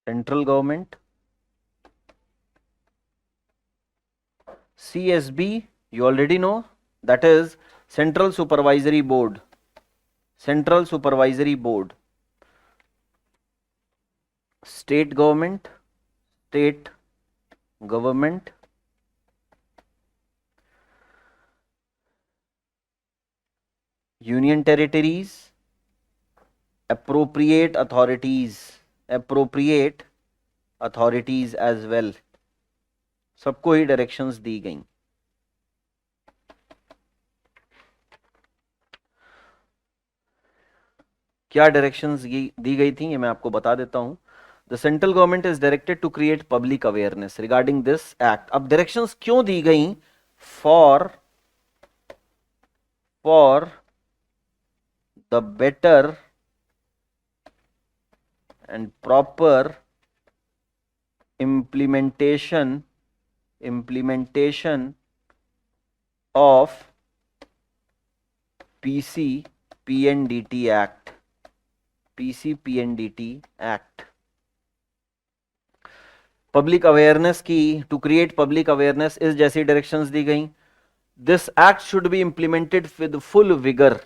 Central government, CSB, you already know, that is Central Supervisory Board. Central Supervisory Board. State government, union territories, appropriate authorities, appropriate authorities as well, सबको ही डायरेक्शंस दी गई। क्या डायरेक्शंस दी गई थी ये मैं आपको बता देता हूं। The central government is directed to create public awareness regarding this act. अब डायरेक्शंस क्यों दी गई? For the better and proper implementation of PC PNDT Act, PC PNDT Act। Public awareness की, टू क्रिएट पब्लिक अवेयरनेस इस जैसी डायरेक्शंस दी गई। This act should be implemented with full vigour,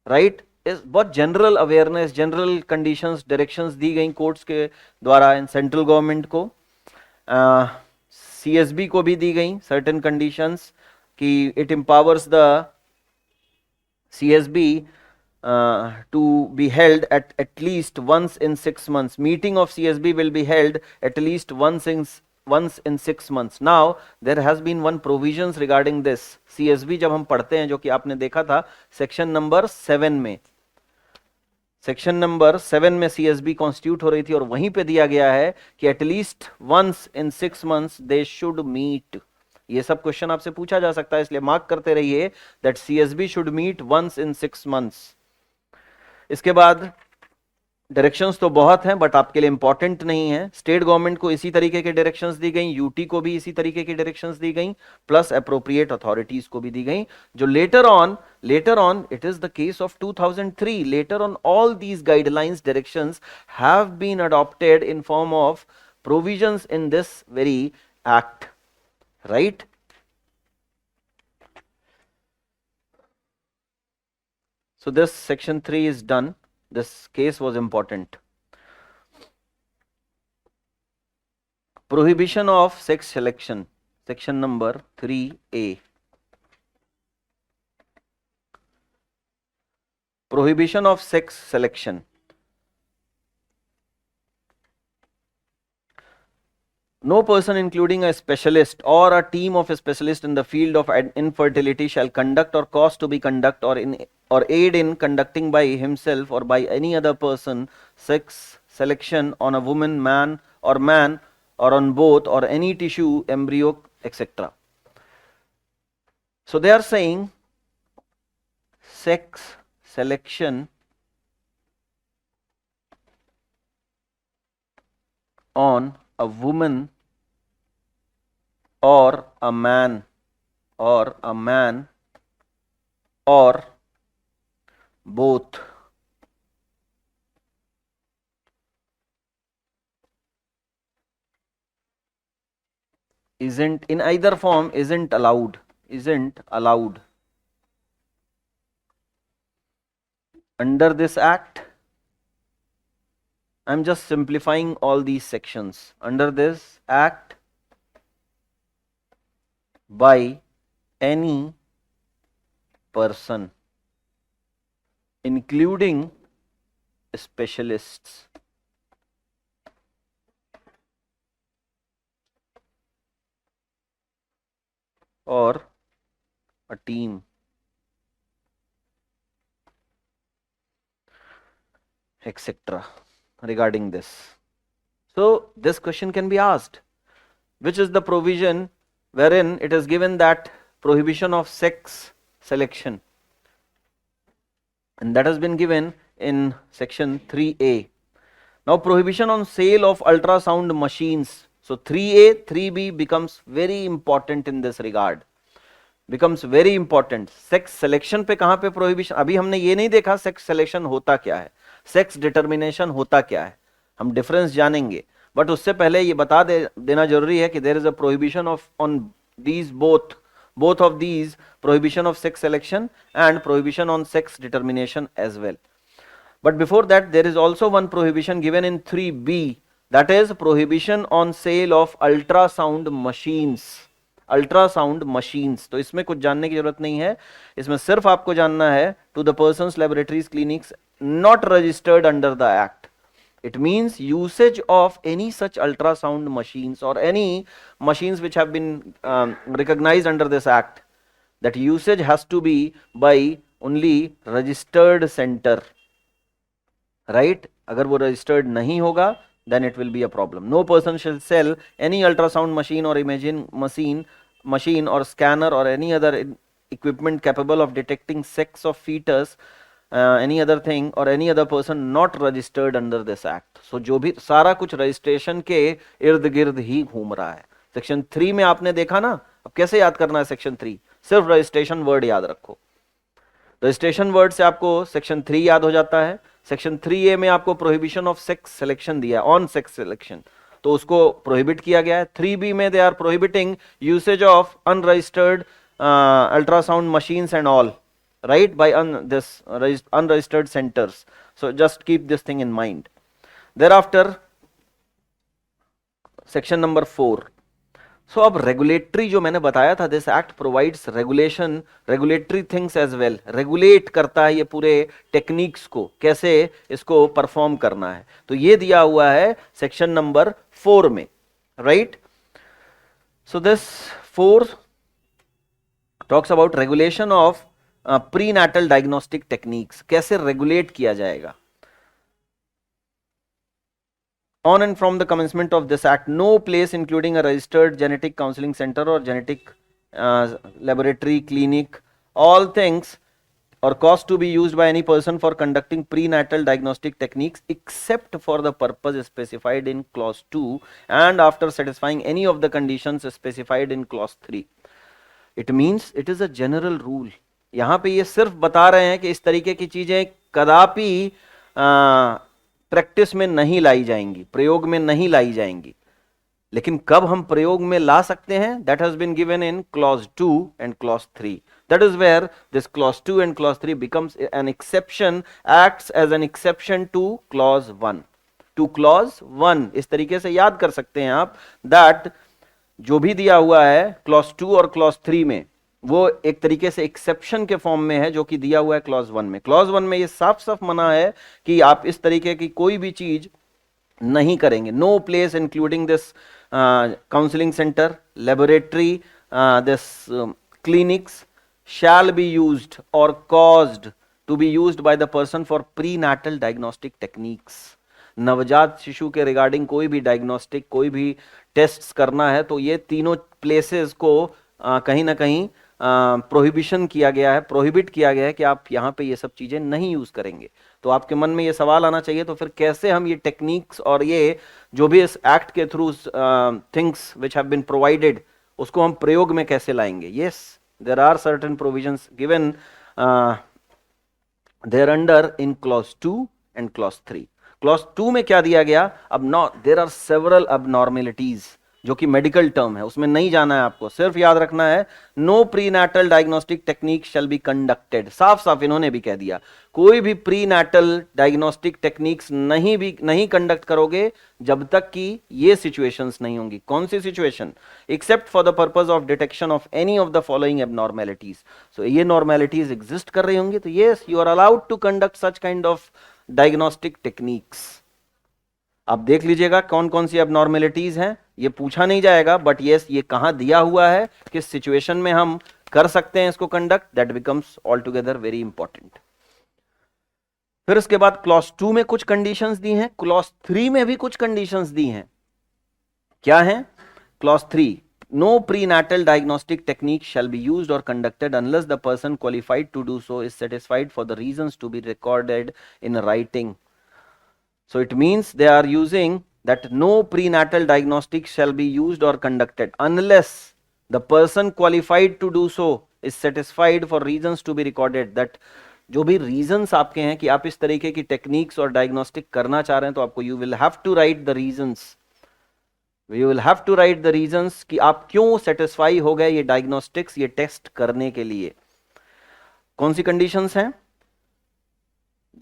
right. बहुत general awareness, general conditions, directions दी गई कोर्ट्स के द्वारा इन सेंट्रल गवर्नमेंट को। सीएसबी को भी दी गई सर्टेन कंडीशंस कि it empowers the CSB to be held at least once in 6 months. Meeting of CSB will be held at least once in 6 months. Now there has been one provisions regarding this. CSB जब हम पढ़ते हैं, जो कि आपने देखा था सेक्शन नंबर 7 में, सेक्शन नंबर 7 में CSB कॉन्स्टिट्यूट हो रही थी और वहीं पे दिया गया है कि at least once in 6 months they should meet. ये सब क्वेश्चन आपसे पूछा जा सकता है, इसलिए मार्क करते रहिए that CSB should meet once in 6 months। इसके बाद डायरेक्शंस तो बहुत हैं बट आपके लिए इंपॉर्टेंट नहीं है। स्टेट गवर्नमेंट को इसी तरीके के डायरेक्शंस दी गई, यूटी को भी इसी तरीके की डायरेक्शंस दी गई, प्लस अप्रोप्रिएट अथॉरिटीज को भी दी गई, जो letter on it is the case of 2003, letter on all these guidelines directions have been adopted in form of provisions in this very act, right. So this section 3 is done. This case was important. Prohibition of sex selection, section number 3A. Prohibition of sex selection. No person, including a specialist or a team of a specialist in the field of infertility, shall conduct or cause to be conduct or aid in conducting by himself or by any other person sex selection on a woman, man, or on both, or any tissue, embryo, etc. So they are saying sex selection on a woman or a man or both isn't in either form isn't allowed under this act. I'm just simplifying all these sections. Under this act, by any person, including specialists, or a team, etc. regarding this. So this question can be asked, which is the provision wherein it is given that prohibition of sex selection, and that has been given in section 3A. Now prohibition on sale of ultrasound machines. So 3A, 3B becomes very important in this regard, becomes very important. Sex selection पे कहाँ पे prohibition? अभी हमने ये नहीं देखा sex selection होता क्या है, sex determination होता क्या है, हम डिफरेंस जानेंगे, बट उससे पहले ये बता देना जरूरी है कि there is a prohibition of on these both of these, prohibition of sex selection and prohibition on sex determination as well. But before that, there is also one prohibition given in 3B, that is prohibition on sale of ultrasound machines. Ultrasound machines, तो इसमें कुछ जानने की जरूरत नहीं है, इसमें सिर्फ आपको जानना है to the persons laboratories clinics not registered under the act, It means usage of any such ultrasound machines or any machines which have been recognized under this act, that usage has to be by only registered center, right? अगर वो registered नहीं होगा, then it will be a problem. No person shall sell any ultrasound machine or imaging machine or scanner or any other equipment capable of detecting sex of fetus, any other thing or any other person not registered under this act. So जो भी सारा कुछ रजिस्ट्रेशन के इर्द गिर्द ही घूम रहा है. सेक्शन 3 में आपने देखा ना, अब कैसे याद करना है सेक्शन 3? सिर्फ रजिस्ट्रेशन वर्ड याद रखो. रजिस्ट्रेशन वर्ड से आपको सेक्शन 3 याद हो जाता है. सेक्शन 3A में आपको प्रोहिबिशन ऑफ सेक्स सिलेक्शन दिया है, ऑन सेक्स सिलेक्शन, तो उसको प्रोहिबिट किया गया है. 3B में they are prohibiting usage of unregistered ultrasound machines and all, right, by unregistered centers. So just keep this thing in mind. Thereafter section number 4. So अब regulatory जो मैंने बताया था, this act provides regulatory things as well. Regulate करता है ये पूरे टेक्निक्स को, कैसे इसको परफॉर्म करना है. तो ये दिया हुआ है सेक्शन नंबर 4 में, right? So this 4 talks about regulation of prenatal diagnostic techniques. कैसे रेगुलेट किया जाएगा. On and from the commencement of this act, no place including a registered genetic counseling center or genetic laboratory, clinic, all things or cost to be used by any person for conducting prenatal diagnostic techniques except for the purpose specified in clause 2 and after satisfying any of the conditions specified in clause 3. It means it is a general rule. यहां पे ये सिर्फ बता रहे हैं कि इस तरीके की चीजें कदापि प्रैक्टिस में नहीं लाई जाएंगी, प्रयोग में नहीं लाई जाएंगी. लेकिन कब हम प्रयोग में ला सकते हैं, that has been given in clause 2 and clause 3. That is where this clause 2 and clause 3 becomes an exception, acts as an exception to clause 1. To clause 1 इस तरीके से याद कर सकते हैं आप, that जो भी दिया हुआ है क्लॉज 2 और क्लॉज 3 में, वो एक तरीके से एक्सेप्शन के फॉर्म में है जो कि दिया हुआ है क्लॉज 1 में. क्लॉज 1 में ये साफ साफ मना है कि आप इस तरीके की कोई भी चीज नहीं करेंगे. No place including this counselling centre, laboratory, this clinics shall be used or caused to be used by the person for prenatal diagnostic techniques. नवजात शिशु के रिगार्डिंग कोई भी डायग्नोस्टिक, कोई भी टेस्ट्स करना है तो ये तीनों प्लेसेस को कहीं ना कहीं प्रोहिबिशन किया गया है, प्रोहिबिट किया गया है कि आप यहाँ पे ये सब चीजें नहीं यूज करेंगे. तो आपके मन में ये सवाल आना चाहिए, तो फिर कैसे हम ये टेक्निक्स और ये जो भी इस एक्ट के through things which have been provided उसको हम प्रयोग में कैसे लाएंगे. Yes, there are certain provisions given thereunder in clause 2 and clause 3. clause 2 में क्या दिया गया, अब there are several abnormalities जो कि मेडिकल टर्म है, उसमें नहीं जाना है आपको, सिर्फ याद रखना है no prenatal diagnostic technique shall be conducted. साफ साफ इन्होंने भी कह दिया, कोई भी प्रीनैटल डायग्नोस्टिक टेक्निक्स नहीं कंडक्ट करोगे जब तक कि ये सिचुएशंस नहीं होंगी. कौन सी situation? Except for the purpose of detection of any of the following abnormalities. So ये नॉर्मेलिटीज एग्जिस्ट कर रही होंगी तो yes, you are allowed to conduct such kind of diagnostic techniques. आप देख लीजिएगा कौन कौन सी एबनॉर्मेलिटीज हैं, ये पूछा नहीं जाएगा, बट यस ये कहां दिया हुआ है, किस सिचुएशन में हम कर सकते हैं इसको conduct, that becomes all together very important. फिर उसके बाद क्लॉज 2 में कुछ कंडीशंस दी हैं, क्लॉज 3 में भी कुछ कंडीशंस दी हैं. क्या है? Clause 3, no prenatal diagnostic technique shall be used और conducted unless the person qualified to do so is satisfied for the reasons to be recorded in writing. So it means they are using that no prenatal diagnostic shall be used or conducted unless the person qualified to do so is satisfied for reasons to be recorded. That जो भी reasons आपके हैं कि आप इस तरीके की techniques और diagnostic करना चाह रहे हैं, तो आपको you will have to write the reasons. You will have to write the reasons कि आप क्यों satisfy हो गए ये diagnostics, ये test करने के लिए. कौन सी conditions हैं?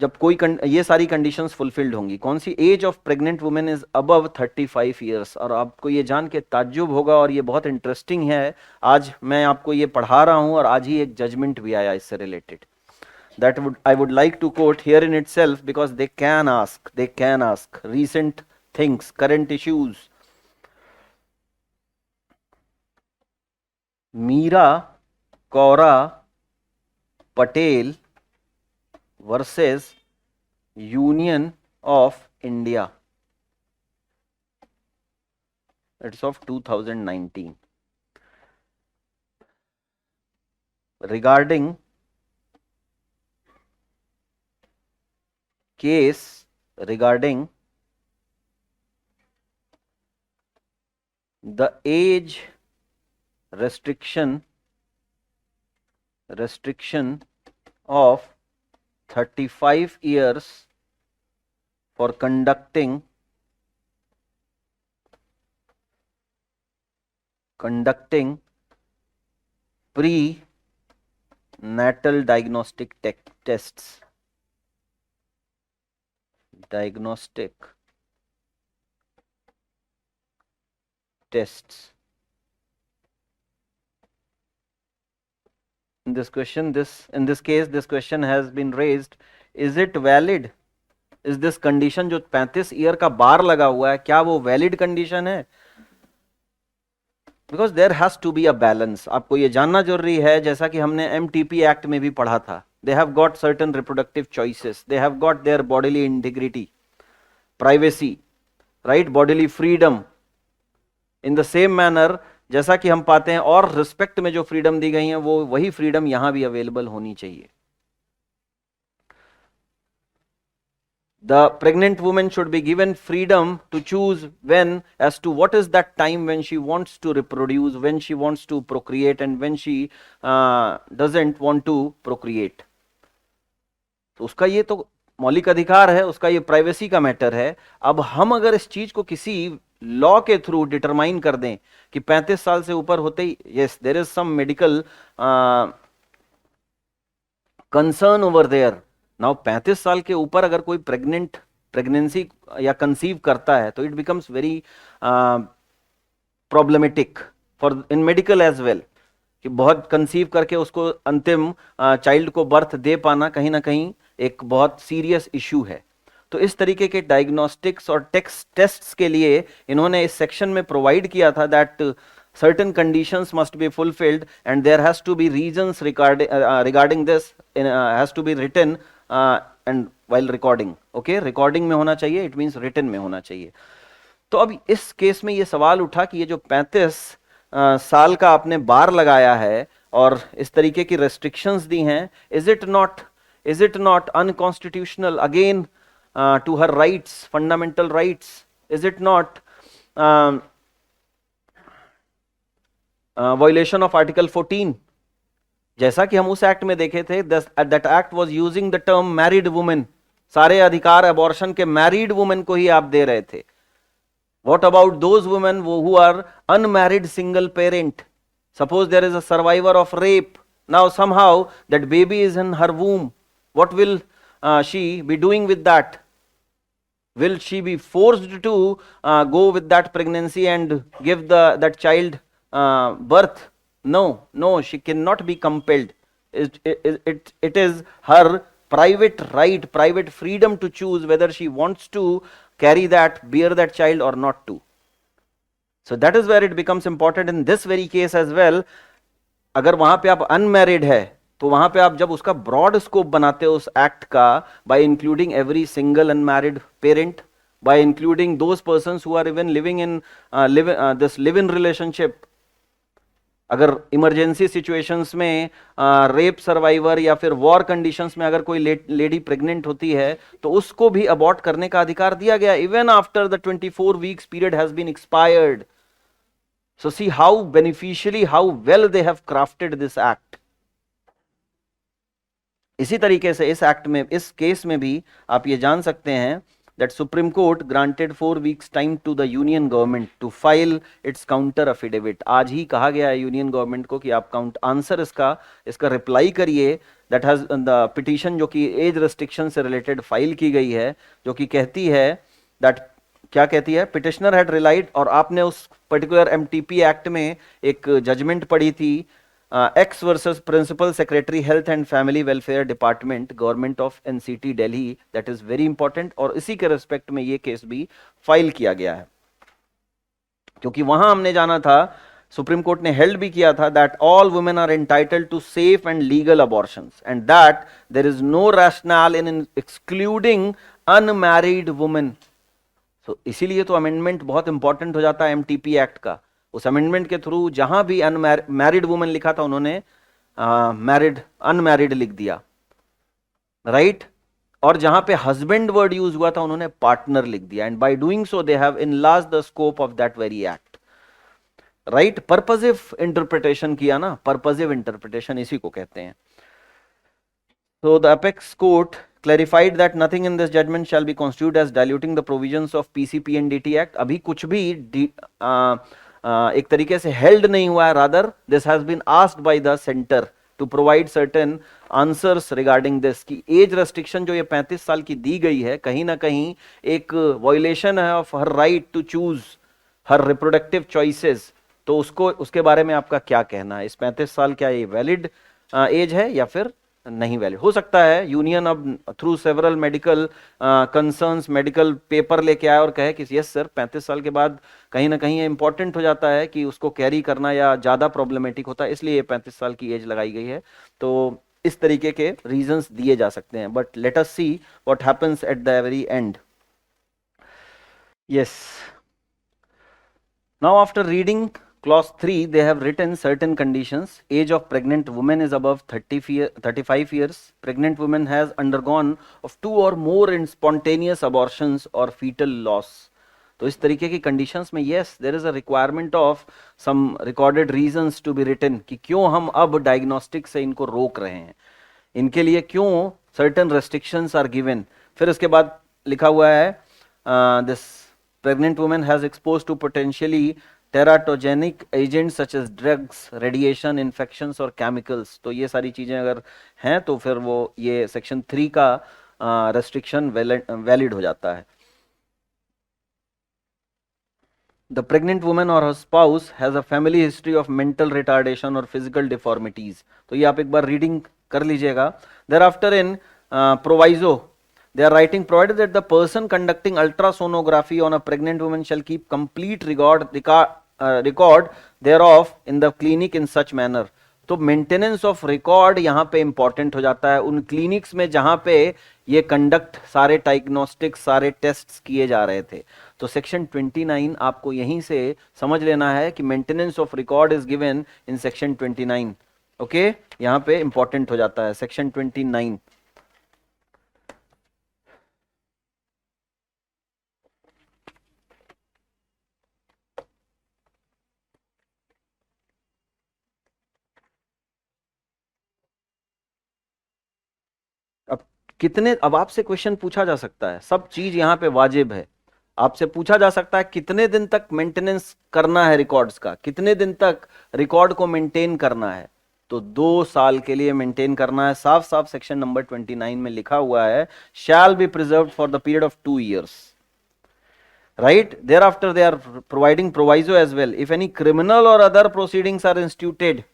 जब कोई ये सारी कंडीशंस फुलफिल्ड होंगी. कौन सी? Age of pregnant women is above 35 years. और आपको ये जान के ताज्जुब होगा और ये बहुत इंटरेस्टिंग है, आज मैं आपको ये पढ़ा रहा हूं और आज ही एक जजमेंट भी आया इससे related. that I would like to quote here in itself, because they can ask recent things, current issues. Meera Kaura Patel versus Union of India. It's of 2019. Regarding case regarding the age restriction of 35 years for conducting pre-natal diagnostic tests. In this question, in this case, this question has been raised: is it valid? Is this condition जो 35 ईयर का बार लगा हुआ है, क्या वो वैलिड कंडीशन है? Because there has to be a balance. आपको ये जानना जरूरी है, जैसा कि हमने MTP एक्ट में भी पढ़ा था. They have got certain reproductive choices. They have got their bodily integrity, privacy, right? Bodily freedom. In the same manner, जैसा कि हम पाते हैं और रिस्पेक्ट में जो फ्रीडम दी गई है, वो वही फ्रीडम यहां भी अवेलेबल होनी चाहिए. The pregnant woman should be given freedom to choose when, as to what is that time when she wants to reproduce, when she wants to procreate, and when she doesn't want to procreate. तो उसका ये तो मौलिक अधिकार है, उसका ये प्राइवेसी का मैटर है. अब हम अगर इस चीज को किसी लॉ के थ्रू डिटरमाइन कर दें कि 35 साल से ऊपर होते ही, yes there is some medical concern over there. Now 35 साल के ऊपर अगर कोई प्रेगनेंसी या कंसीव करता है, तो it becomes very problematic for in medical as well, कि बहुत कंसीव करके उसको अंतिम चाइल्ड को बर्थ दे पाना कहीं ना कहीं एक बहुत सीरियस इशू है. तो इस तरीके के डायग्नोस्टिक्स और टेस्ट्स के लिए इन्होंने इस सेक्शन में प्रोवाइड किया था that certain conditions must be fulfilled and there has to be reasons regarding this has to be written and while recording. okay, recording में होना चाहिए, it means written में होना चाहिए. तो अब इस केस में ये सवाल उठा कि ये जो 35 साल का आपने बार लगाया है और इस तरीके की restrictions दी हैं, is it not unconstitutional again to her rights, fundamental rights? Is it not violation of Article 14? जैसा कि हम उस एक्ट में देखे थे, that act was using the term married woman. सारे अधिकार अबॉर्शन के मैरिड वुमेन को ही आप दे रहे थे. What about those women who are unmarried single parent? Suppose there is a survivor of rape. Now somehow that baby is in her womb. What will she be doing with that? Will she be forced to go with that pregnancy and give that child birth? No, she cannot be compelled. It is her private right, private freedom to choose whether she wants to carry that, bear that child or not to. So that is where it becomes important in this very case as well. अगर वहां पे आप अनमैरिड है, तो वहां पे आप जब उसका ब्रॉड स्कोप बनाते हो उस एक्ट का, bye including every single unmarried parent, by including those persons who are even living in this live-in relationship. अगर इमरजेंसी सिचुएशंस में रेप सर्वाइवर या फिर वॉर कंडीशंस में अगर कोई लेडी प्रेग्नेंट होती है, तो उसको भी अबॉर्ट करने का अधिकार दिया गया, even after the 24 weeks period has been expired. So see how beneficially, how well they have crafted this act. इसी तरीके से इस एक्ट में, इस केस में भी आप ये जान सकते हैं that Supreme Court granted 4 weeks time to the Union government to file its counter affidavit. आज ही कहा गया है यूनियन गवर्नमेंट को कि आप आंसर इसका रिप्लाई करिए. दैट हैज द पिटीशन जो कि एज रेस्ट्रिक्शन से रिलेटेड फाइल की गई है, जो कि कहती है दैट, क्या कहती है, पिटिशनर हैड रिलाइड, और आपने उस पर्टिकुलर MTP एक्ट में एक जजमेंट पढ़ी थी X versus principal secretary health and family welfare department government of NCT Delhi, that is very important, और इसी के रिस्पेक्ट में ये केस भी फाइल किया गया है, क्योंकि वहां हमने जाना था, सुप्रीम कोर्ट ने हेल्ड भी किया था that all women are entitled to safe and legal abortions and that there is no rational in excluding unmarried women. तो इसीलिए तो अमेंडमेंट बहुत इंपॉर्टेंट हो जाता है एमटीपी एक्ट का। उस अमेंडमेंट के थ्रू जहां भी अनमैरिड वुमेन लिखा था उन्होंने मैरिड अनमैरिड लिख दिया, राइट, और जहां पे हस्बैंड वर्ड यूज हुआ था उन्होंने पार्टनर लिख दिया, and by doing so they have enlarged the scope of that very act, right. Purposive interpretation किया ना, पर्पसिव इंटरप्रिटेशन इसी को कहते हैं। So the apex court clarified that nothing in this judgment shall be construed as diluting the provisions of PCP and DT Act. अभी कुछ भी एक तरीके से held नहीं हुआ है, rather this has been asked by the center to provide certain answers regarding this कि age restriction जो ये 35 साल की दी गई है कहीं ना कहीं एक violation है of her right to choose her reproductive choices। तो उसको, उसके बारे में आपका क्या कहना है? इस 35 साल क्या ये वैलिड एज है या फिर नहीं वैलिड? हो सकता है यूनियन अब through several medical concerns medical paper लेके आए और कहे कि यस सर 35 साल के बाद कहीं ना कहीं इंपॉर्टेंट हो जाता है कि उसको कैरी करना या ज्यादा प्रॉब्लमेटिक होता है, इसलिए 35 साल की एज लगाई गई है। तो इस तरीके के रीजंस दिए जा सकते हैं, but let us see what happens at the very and. Yes, now after reading clause 3 they have written certain conditions. Age of pregnant woman is above 35 years. Pregnant woman has undergone of 2 or more in spontaneous abortions or fetal loss. तो इस तरीके की कंडीशंस में yes there is a requirement of some recorded reasons to be written कि क्यों हम अब डायग्नोस्टिक से इनको रोक रहे हैं, इनके लिए क्यों certain restrictions are given। फिर उसके बाद लिखा हुआ है this pregnant woman has exposed to potentially teratogenic agents such as drugs, radiation, infections और chemicals। तो ये सारी चीजें अगर हैं तो फिर वो ये सेक्शन 3 का रेस्ट्रिक्शन वैलिड हो जाता है। The pregnant woman or her spouse has a family history of mental retardation or physical deformities। तो ये आप एक बार रीडिंग कर लीजिएगा। Thereafter in proviso they are writing provided that the person conducting ultrasonography on a pregnant woman shall keep complete record thereof in the clinic in such manner। तो मेंटेनेंस ऑफ रिकॉर्ड यहाँ पे इंपॉर्टेंट हो जाता है उन क्लिनिक्स में जहां पे ये कंडक्ट सारे डायग्नोस्टिक्स सारे टेस्ट्स किए जा रहे थे। तो सेक्शन 29 आपको यहीं से समझ लेना है कि maintenance of record is given in section 29। Okay, यहाँ पे इंपॉर्टेंट हो जाता है सेक्शन 29। अब आपसे क्वेश्चन पूछा जा सकता है, सब चीज यहां पे वाजिब है। आपसे पूछा जा सकता है कितने दिन तक मेंटेनेंस करना है रिकॉर्ड्स का, कितने दिन तक रिकॉर्ड को मेंटेन करना है। तो 2 साल के लिए मेंटेन करना है, साफ साफ सेक्शन नंबर 29 में लिखा हुआ है shall be preserved for the period of 2 years, right? Thereafter they are providing proviso as well, if any criminal or other proceedings are instituted।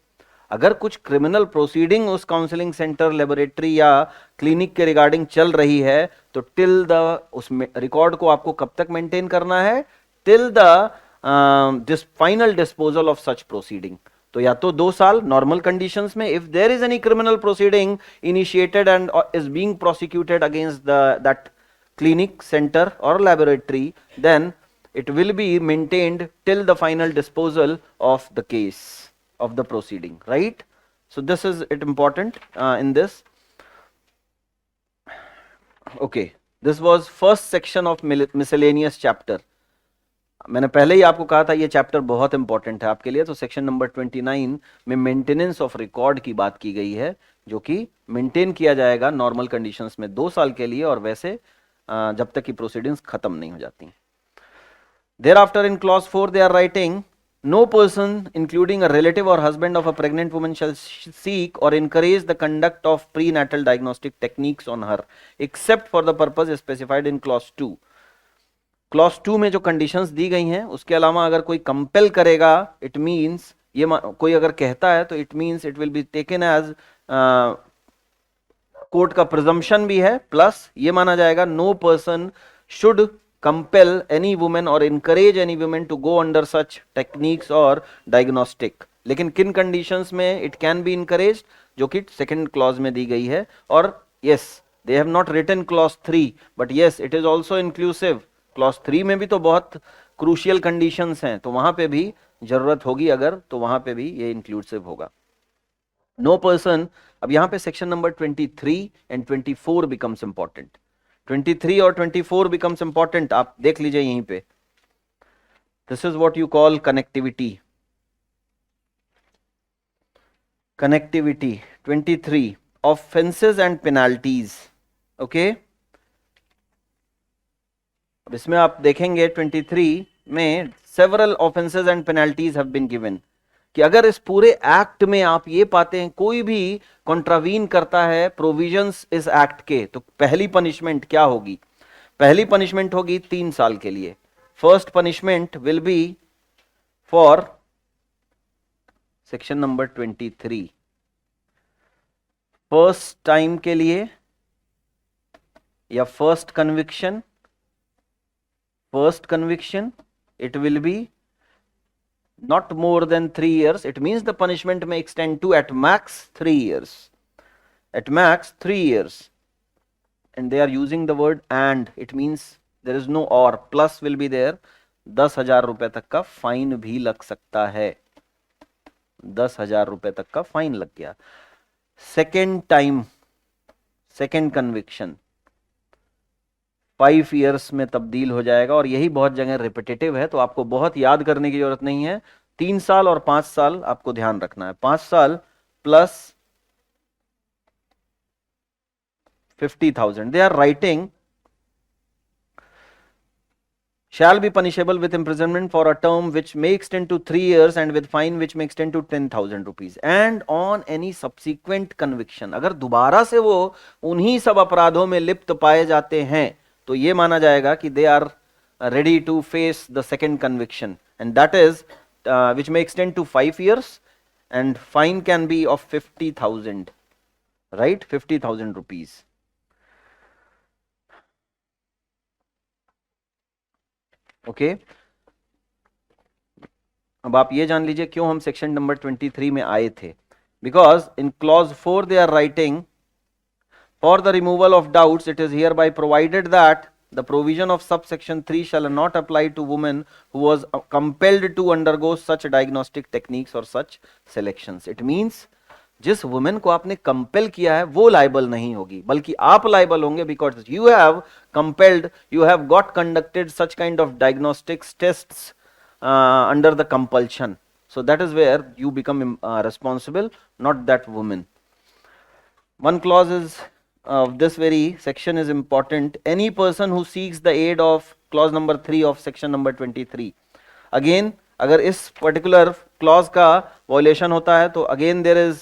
अगर कुछ क्रिमिनल प्रोसीडिंग उस काउंसलिंग सेंटर लेबोरेटरी या क्लिनिक के रिगार्डिंग चल रही है तो टिल द उस रिकॉर्ड को आपको कब तक मेंटेन करना है? Till the final disposal of such proceeding. तो या तो 2 साल नॉर्मल कंडीशंस में, if there is any criminal proceeding initiated and is being prosecuted against that clinic center or laboratory, then it will be maintained till the final disposal of the case of the proceeding, right? So this is it important in this। okay, this was first section of miscellaneous chapter। मैंने पहले ही आपको कहा था ये चैप्टर बहुत इंपॉर्टेंट है आपके लिए। तो सेक्शन नंबर 29 में मेंटेनेंस ऑफ रिकॉर्ड की बात की गई है, जो कि मेंटेन किया जाएगा नॉर्मल कंडीशंस में 2 साल के लिए, और वैसे जब तक की प्रोसीडिंग्स खत्म नहीं हो जाती। Thereafter in clause 4 they are writing no person including a relative or husband of a pregnant woman shall seek or encourage the conduct of prenatal diagnostic techniques on her except for the purpose specified in clause 2। Clause 2 में जो कंडीशंस दी गई हैं उसके अलावा अगर कोई कंपेल करेगा, इट मींस ये कोई अगर कहता है तो it means it will be taken as, court का प्रिजम्पशन भी है, प्लस ये माना जाएगा no person should compel any woman or encourage any woman to go under such techniques or diagnostic. लेकिन किन कंडीशंस में इट कैन बी encouraged, जो कि सेकेंड क्लॉज में दी गई है. और yes, they have not written clause 3, but yes, it is also inclusive. clause 3 में भी तो बहुत क्रूशियल कंडीशंस हैं, तो वहां पे भी जरूरत होगी अगर, तो वहां पे भी ये इंक्लूसिव होगा. नो पर्सन, अब यहां पे section number 23 and 24 becomes important. 23 और 24 becomes important. आप देख लीजिए यहीं पे. This is what you call connectivity. Connectivity 23, offenses and penalties. Okay. अब इसमें आप देखेंगे 23 में several offenses and penalties have been given. कि अगर इस पूरे एक्ट में आप ये पाते हैं कोई भी कॉन्ट्रावीन करता है प्रोविजंस इस एक्ट के, तो पहली पनिशमेंट क्या होगी? पहली पनिशमेंट होगी 3 साल के लिए. First punishment will be for section number 23. First time के लिए या first conviction it will B not more than 3 years. It means the punishment may extend to at max 3 years. At max 3 years. And they are using the word and. It means there is no or. Plus will be there. 10,000 रुपए तक का फाइन भी लग सकता है. 10,000 रुपए तक का फाइन लग गया. Second time, second conviction 5 years में तब्दील हो जाएगा. और यही बहुत जगह रिपीटेटिव है, तो आपको बहुत याद करने की जरूरत नहीं है. 3 साल और 5 साल आपको ध्यान रखना है. 5 साल plus 50,000. They are writing shall be punishable with imprisonment for a term which may extend to 3 years and with fine which may extend to 10,000 rupees and on any subsequent conviction. अगर दोबारा से वो उन्हीं सब अपराधों में लिप्त पाए जाते हैं तो ये माना जाएगा कि they are ready to face the second conviction, and that is which may extend to 5 years and fine can be of 50,000, right? 50,000 rupees. Okay. अब आप ये जान लीजिए क्यों हम सेक्शन नंबर 23 में आए थे. Because in clause 4 they are writing for the removal of doubts it is hereby provided that the provision of subsection 3 shall not apply to women who was compelled to undergo such diagnostic techniques or such selections. It means जिस वुमेन को आपने कंपेल किया है वो लाइबल नहीं होगी, बल्कि आप लाइबल होंगे because you have compelled, you have got conducted such kind of diagnostics tests under the compulsion. So that is where you become responsible, not that woman. One clause is of this very section is important. Any person who seeks the aid of clause number 3 of section number 23. Again, अगर इस particular clause का violation होता है तो again there is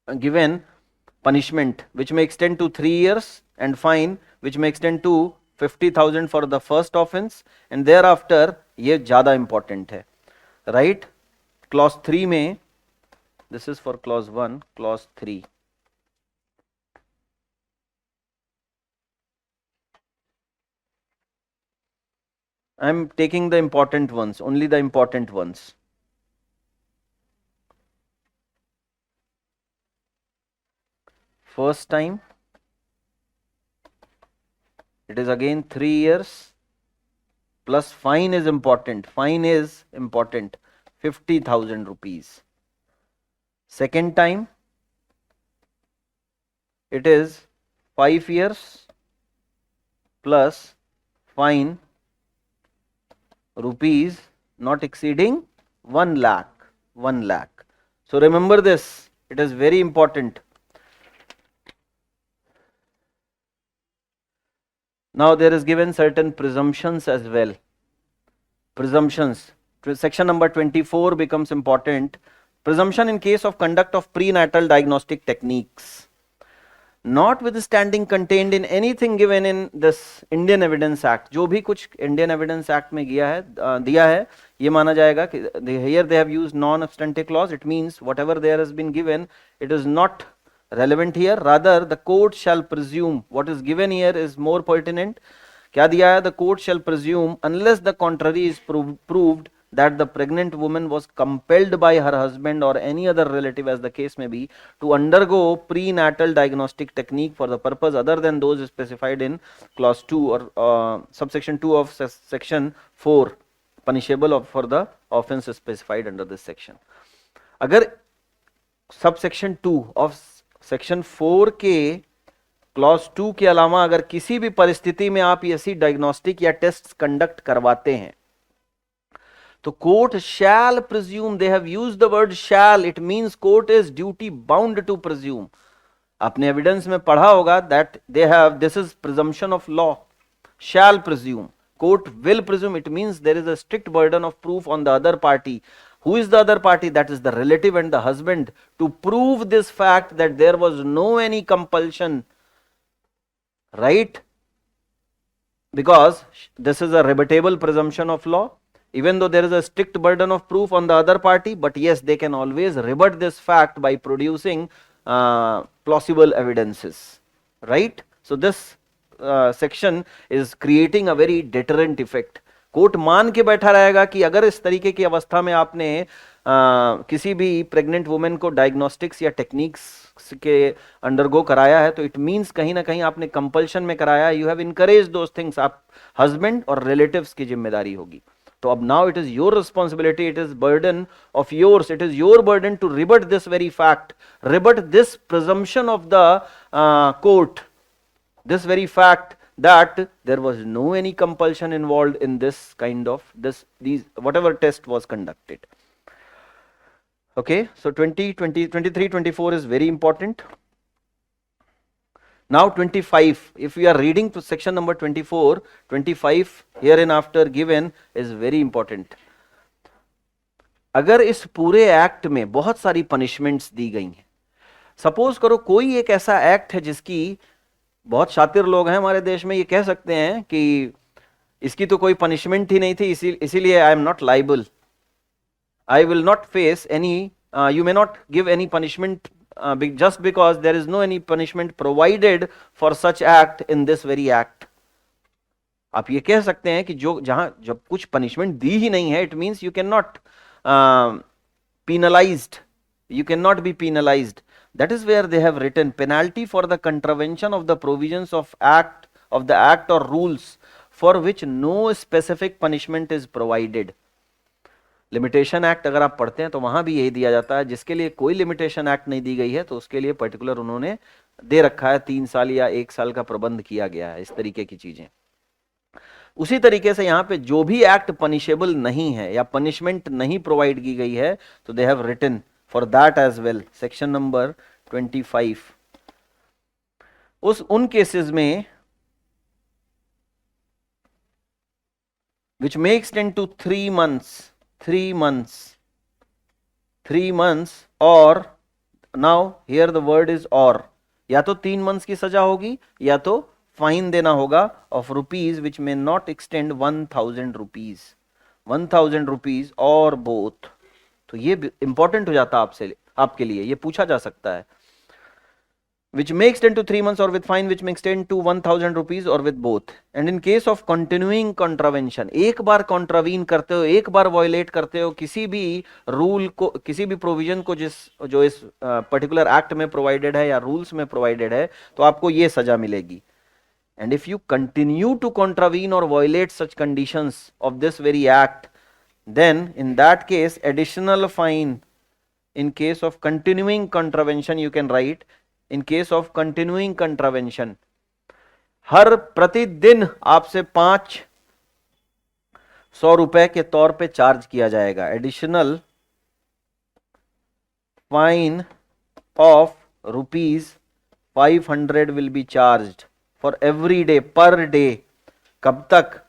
given punishment which may extend to 3 years and fine which may extend to 50,000 for the first offense and thereafter. ये ज़्यादा important है, right? clause 3 में, this is for clause 1, clause 3. I am taking the important ones, only the important ones. First time, it is again 3 years plus fine is important. Fine is important, 50,000 rupees. Second time, it is 5 years plus fine rupees not exceeding 1 lakh. 1 lakh. So remember this, it is very important. Now there is given certain presumptions as well. Presumptions. Section number 24 becomes important. Presumption in case of conduct of prenatal diagnostic techniques. notwithstanding contained in anything given in this Indian Evidence Act, जो भी कुछ Indian Evidence Act में दिया है, ये माना जाएगा कि here they have used non obstante clause. It means whatever there has been given, it is not relevant here. Rather, the court shall presume what is given here is more pertinent. क्या दिया है? The court shall presume unless the contrary is proved that the pregnant woman was compelled by her husband or any other relative, as the case may be, to undergo prenatal diagnostic technique for the purpose other than those specified in clause 2 or subsection 2 of section 4, punishable for the offense specified under this section. अगर subsection 2 of section 4 के क्लॉज 2 के अलावा अगर किसी भी परिस्थिति में आप ऐसी डायग्नोस्टिक या टेस्ट कंडक्ट करवाते हैं, तो court shall presume, they have used the word shall, it means court is duty bound to presume. आपने एविडेंस में पढ़ा होगा that they have, this is presumption of law, shall presume, court will presume. It means there is a strict burden of proof on the other party. Who is the other party? That is the relative and the husband, to prove this fact that there was no any compulsion, right? Because this is a rebuttable presumption of law, even though there is a strict burden of proof on the other party, but yes, they can always rebut this fact by producing plausible evidences, right? So this section is creating a very deterrent effect. Court मान के बैठा रहेगा कि अगर इस तरीके की अवस्था में आपने किसी भी प्रेग्नेंट वुमेन को डायग्नोस्टिक्स या टेक्निक्स के अंडरगो कराया है, तो इट मींस कहीं ना कहीं आपने कंपल्शन में कराया, you have encourage those things. आप हस्बैंड और रिलेटिव्स की जिम्मेदारी होगी. तो अब now it is your responsibility, it is burden of yours, it is your burden to rebut this very fact, rebut this presumption of the court, this very fact that there was no any compulsion involved in this kind of these whatever test was conducted. Okay, so 23 24 is very important. Now 25, if we are reading to section number 24, 25 hereinafter given is very important. अगर इस पूरे एक्ट में बहुत सारी पनिशमेंट्स दी गई हैं, सपोज करो कोई एक ऐसा एक्ट है जिसकी, बहुत शातिर लोग हैं हमारे देश में, ये कह सकते हैं कि इसकी तो कोई पनिशमेंट ही नहीं थी, इसीलिए I am not liable, I will not face any, you may not give any punishment just because there is no any punishment provided for such act in this very act. आप ये कह सकते हैं कि जब कुछ पनिशमेंट दी ही नहीं है, it means you can not penalized, you cannot be penalized. That is where they have written penalty for the contravention of the provisions of the act or rules for which no specific punishment is provided. Limitation act अगर आप पढ़ते हैं तो वहां भी यही दिया जाता है, जिसके लिए कोई लिमिटेशन एक्ट नहीं दी गई है तो उसके लिए पर्टिकुलर उन्होंने दे रखा है, 3 साल या 1 साल का प्रबंध किया गया है, इस तरीके की चीजें. उसी तरीके से यहां पे जो भी एक्ट पनिशेबल नहीं है या पनिशमेंट नहीं प्रोवाइड की गई है, तो they have written for that as well. Section number 25, उन केसेस में which may extend to 3 months or, now here the word is or, या तो 3 months की सजा होगी या तो फाइन देना होगा of rupees which may not extend 1000 rupees और बोथ. तो ये इंपॉर्टेंट हो जाता है आपके लिए, ये पूछा जा सकता है. which may extend to 3 months or with fine which may extend to 1000 rupees or with both. And in case of continuing contravention, एक बार contravene करते हो, एक बार violate करते हो किसी भी रूल को, किसी भी प्रोविजन को जो इस पर्टिकुलर एक्ट में प्रोवाइडेड है या रूल्स में प्रोवाइडेड है, तो आपको ये सजा मिलेगी. And if you continue to contravene or violate such conditions of this very act, then in that case additional fine. In case of continuing contravention you can write, in case of continuing contravention, हर प्रतिदिन आपसे 500 रुपए के तौर पे चार्ज किया जाएगा. Additional fine of ₹500 will be charged for every day, per day. कब तक?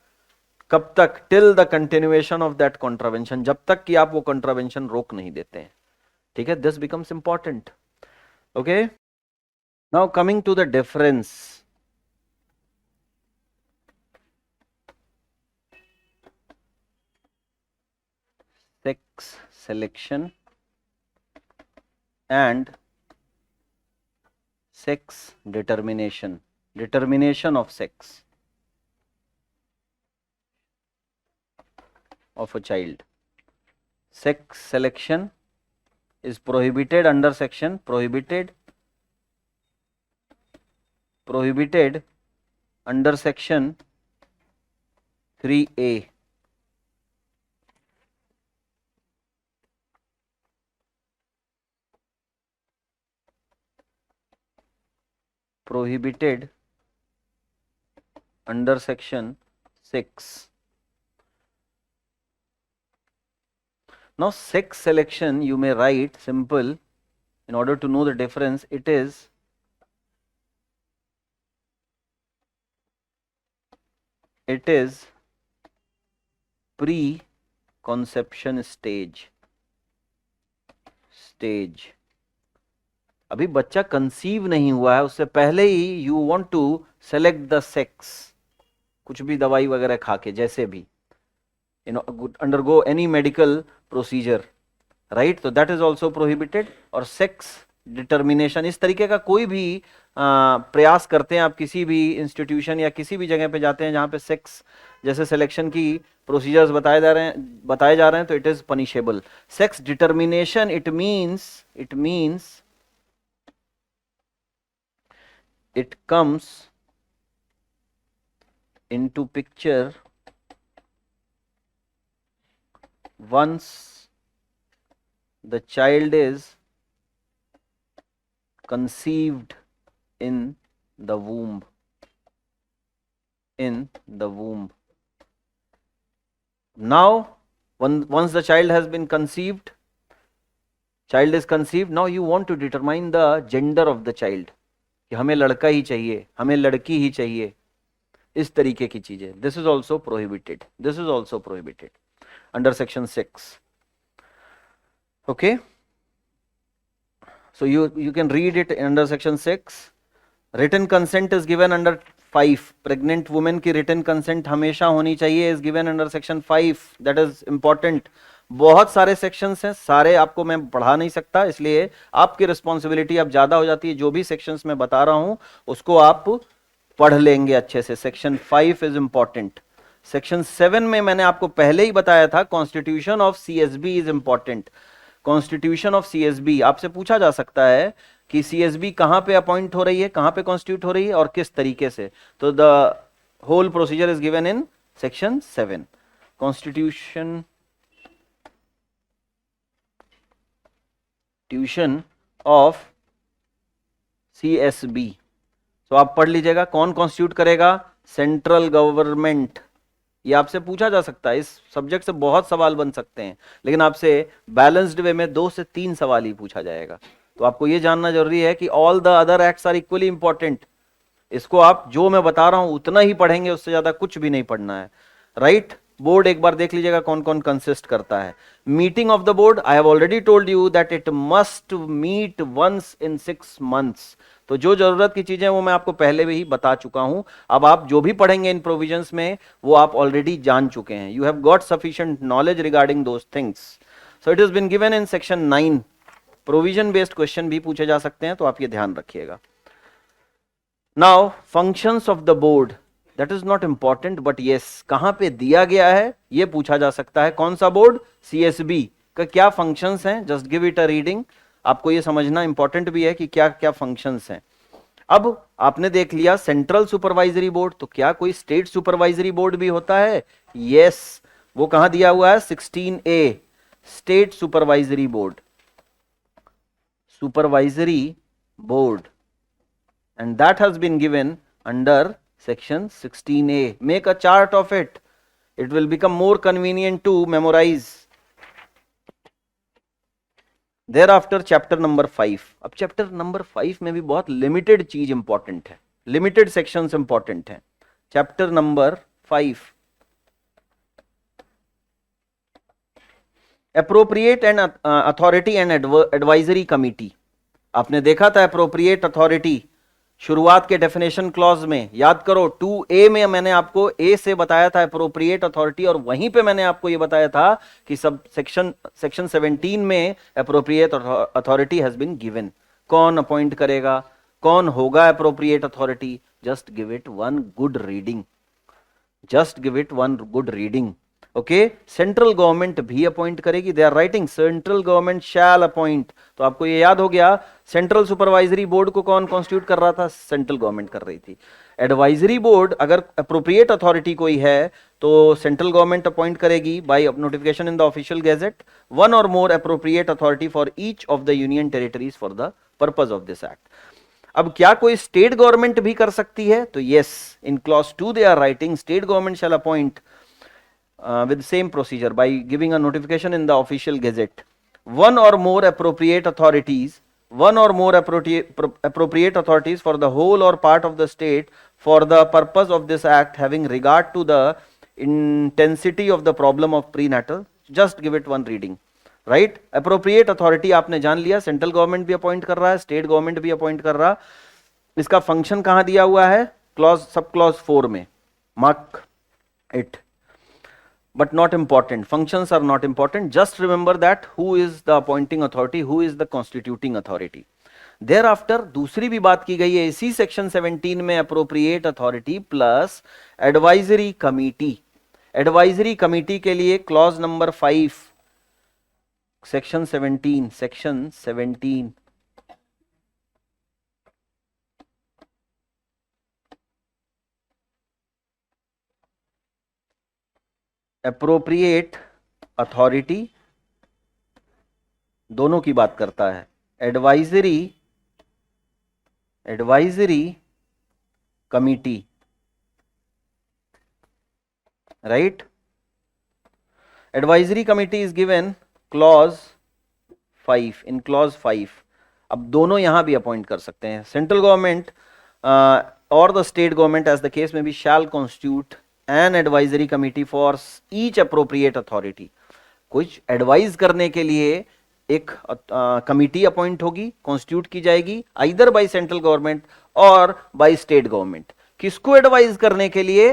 Till the continuation of that contravention, जब तक कि आप वो कॉन्ट्रावेंशन रोक नहीं देते हैं. ठीक है, this becomes important. Okay. Now coming to the difference. Sex selection and sex determination. Determination of sex of a child. Sex selection is prohibited under section prohibited under section 3A. Prohibited under section 6. Now sex selection, you may write simple in order to know the difference. It is pre-conception stage. अभी बच्चा कंसीव नहीं हुआ है, उससे पहले ही you want to select the sex, कुछ भी दवाई वगैरह खा के, जैसे भी undergo any medical procedure, right, तो दैट इज ऑल्सो प्रोहिबिटेड. और सेक्स डिटर्मिनेशन, इस तरीके का कोई भी प्रयास करते हैं आप किसी भी इंस्टीट्यूशन या किसी भी जगह पे जाते हैं जहां पे सेक्स जैसे सिलेक्शन की प्रोसीजर्स बताए जा रहे हैं तो it is punishable. Sex determination, it means it comes into picture once the child is conceived in the womb. Now once the child has been conceived, now you want to determine the gender of the child, कि हमें लड़का ही चाहिए, हमें लड़की ही चाहिए, इस तरीके की चीजें. This is also prohibited under section 6. Okay, so you can read it under section 6. Written consent is given under 5. Pregnant women की रिटन कंसेंट हमेशा होनी चाहिए, is given under section 5. That is important. बहुत सारे सेक्शंस हैं, सारे आपको मैं पढ़ा नहीं सकता, इसलिए आपकी रिस्पॉन्सिबिलिटी अब ज्यादा हो जाती है. जो भी सेक्शंस मैं बता रहा हूं उसको आप पढ़ लेंगे अच्छे से. Section 5 is important. सेक्शन 7 में मैंने आपको पहले ही बताया था, constitution of CSB is important. Constitution of CSB आपसे पूछा जा सकता है कि सीएसबी कहां पे अपॉइंट हो रही है, कहां पे कॉन्स्टिट्यूट हो रही है और किस तरीके से. तो the whole procedure is given in section 7. Constitution of CSB. तो आप पढ़ लीजिएगा, कौन कॉन्स्टिट्यूट करेगा, सेंट्रल गवर्नमेंट. ये आपसे पूछा जा सकता है, इस सब्जेक्ट से बहुत सवाल बन सकते हैं, लेकिन आपसे बैलेंस्ड वे में 2 से 3 सवाल ही पूछा जाएगा. तो आपको ये जानना जरूरी है कि all the other acts are equally important. इसको आप जो मैं बता रहा हूं उतना ही पढ़ेंगे, उससे ज्यादा कुछ भी नहीं पढ़ना है, राइट. बोर्ड एक बार देख लीजिएगा कौन कौन कंसिस्ट करता है. Meeting of the board, I have already told you that it must meet once in 6 months. तो जो जरूरत की चीजें वो मैं आपको पहले भी ही बता चुका हूं. अब आप जो भी पढ़ेंगे इन प्रोविजंस में वो आप ऑलरेडी जान चुके हैं. You have got sufficient knowledge regarding those things. So it is been given in section 9. Provision based question भी पूछे जा सकते हैं, तो आप ये ध्यान रखिएगा. Now functions of the board, that is not important, but yes, कहां पे दिया गया है ये पूछा जा सकता है. कौन सा बोर्ड, सीएसबी का क्या फंक्शंस हैं. Just give it a reading. आपको ये समझना इंपॉर्टेंट भी है कि क्या क्या फंक्शंस हैं. अब आपने देख लिया सेंट्रल सुपरवाइजरी बोर्ड, तो क्या कोई स्टेट सुपरवाइजरी बोर्ड भी होता है. यस, वो कहां दिया हुआ है, 16A, state supervisory board. Supervisory board, and that has been given under section 16A. Make a chart of it. It will become more convenient to memorize. Thereafter chapter number 5. अब chapter number 5 में भी बहुत limited चीज important है, limited sections important हैं. Chapter number 5. Appropriate and authority and advisory committee. आपने देखा था अप्रोप्रिएट अथॉरिटी शुरुआत के डेफिनेशन क्लॉज में याद करो 2A में मैंने आपको A से बताया था अप्रोप्रिएट अथॉरिटी, और वहीं पे मैंने आपको ये बताया था कि सब सेक्शन 17 में appropriate authority has been given. कौन अपॉइंट करेगा, कौन होगा appropriate authority? Just give it one good reading, just give it one good reading. Okay, central government भी अपॉइंट करेगी। They are writing central government shall appoint, तो आपको ये याद हो गया सेंट्रल सुपरवाइजरी बोर्ड को कौन कॉन्स्टिट्यूट कर रहा था? सेंट्रल गवर्नमेंट कर रही थी। एडवाइजरी बोर्ड अगर अप्रोप्रिएट अथॉरिटी कोई है तो सेंट्रल गवर्नमेंट अपॉइंट करेगी by notification in the official gazette one और more appropriate authority for each of the union territories for the purpose of this act. अब क्या कोई स्टेट गवर्नमेंट भी कर सकती है? तो yes, in clause 2 they are writing state government shall appoint with same procedure by giving a notification in the official gazette one or more appropriate authorities for the whole or part of the state for the purpose of this act having regard to the intensity of the problem of prenatal. Just give it one reading, right? Appropriate authority आपने जान लिया, सेंट्रल गवर्नमेंट भी अपॉइंट कर रहा है, स्टेट गवर्नमेंट भी अपॉइंट कर रहा। इसका फंक्शन कहां दिया हुआ है? क्लॉज सब क्लॉज 4 में, mark it, but not important. Functions are not important. Just remember that who is the appointing authority, who is the constituting authority. Thereafter दूसरी भी बात की गई है इसी सेक्शन 17 में, appropriate authority plus advisory committee. Advisory committee के लिए clause number 5 section 17 appropriate authority दोनों की बात करता है। Advisory committee, right? Advisory committee is given clause 5, in clause 5। अब दोनों यहां भी अपॉइंट कर सकते हैं, सेंट्रल गवर्नमेंट और the state government as the case में भी shall constitute an advisory committee for each appropriate authority. कुछ एडवाइज करने के लिए एक कमिटी अपॉइंट होगी, कॉन्स्टिट्यूट की जाएगी आइदर बाय सेंट्रल गवर्नमेंट और बाय स्टेट गवर्नमेंट। किसको एडवाइज करने के लिए?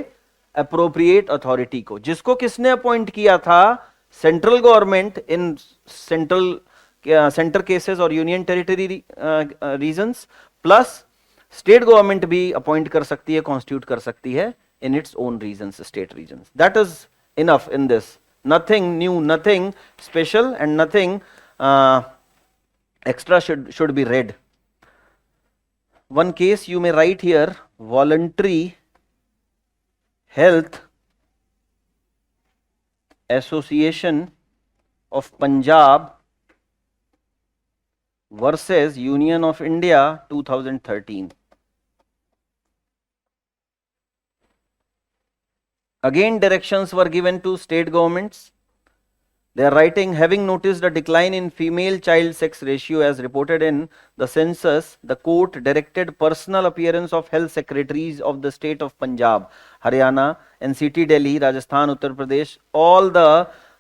अप्रोप्रिएट अथॉरिटी को, जिसको किसने अपॉइंट किया था? Central government in centre cases और union territory regions, plus state government भी अपॉइंट कर सकती है, कॉन्स्टिट्यूट कर सकती है in its own regions, state regions. That is enough in this. Nothing new, nothing special, and nothing extra should be read. One case you may write here: Voluntary Health Association of Punjab versus Union of India 2013. Again, directions were given to state governments. They are writing, having noticed a decline in female child sex ratio as reported in the census, the court directed personal appearance of health secretaries of the state of Punjab, Haryana, NCT Delhi, Rajasthan, Uttar Pradesh. All the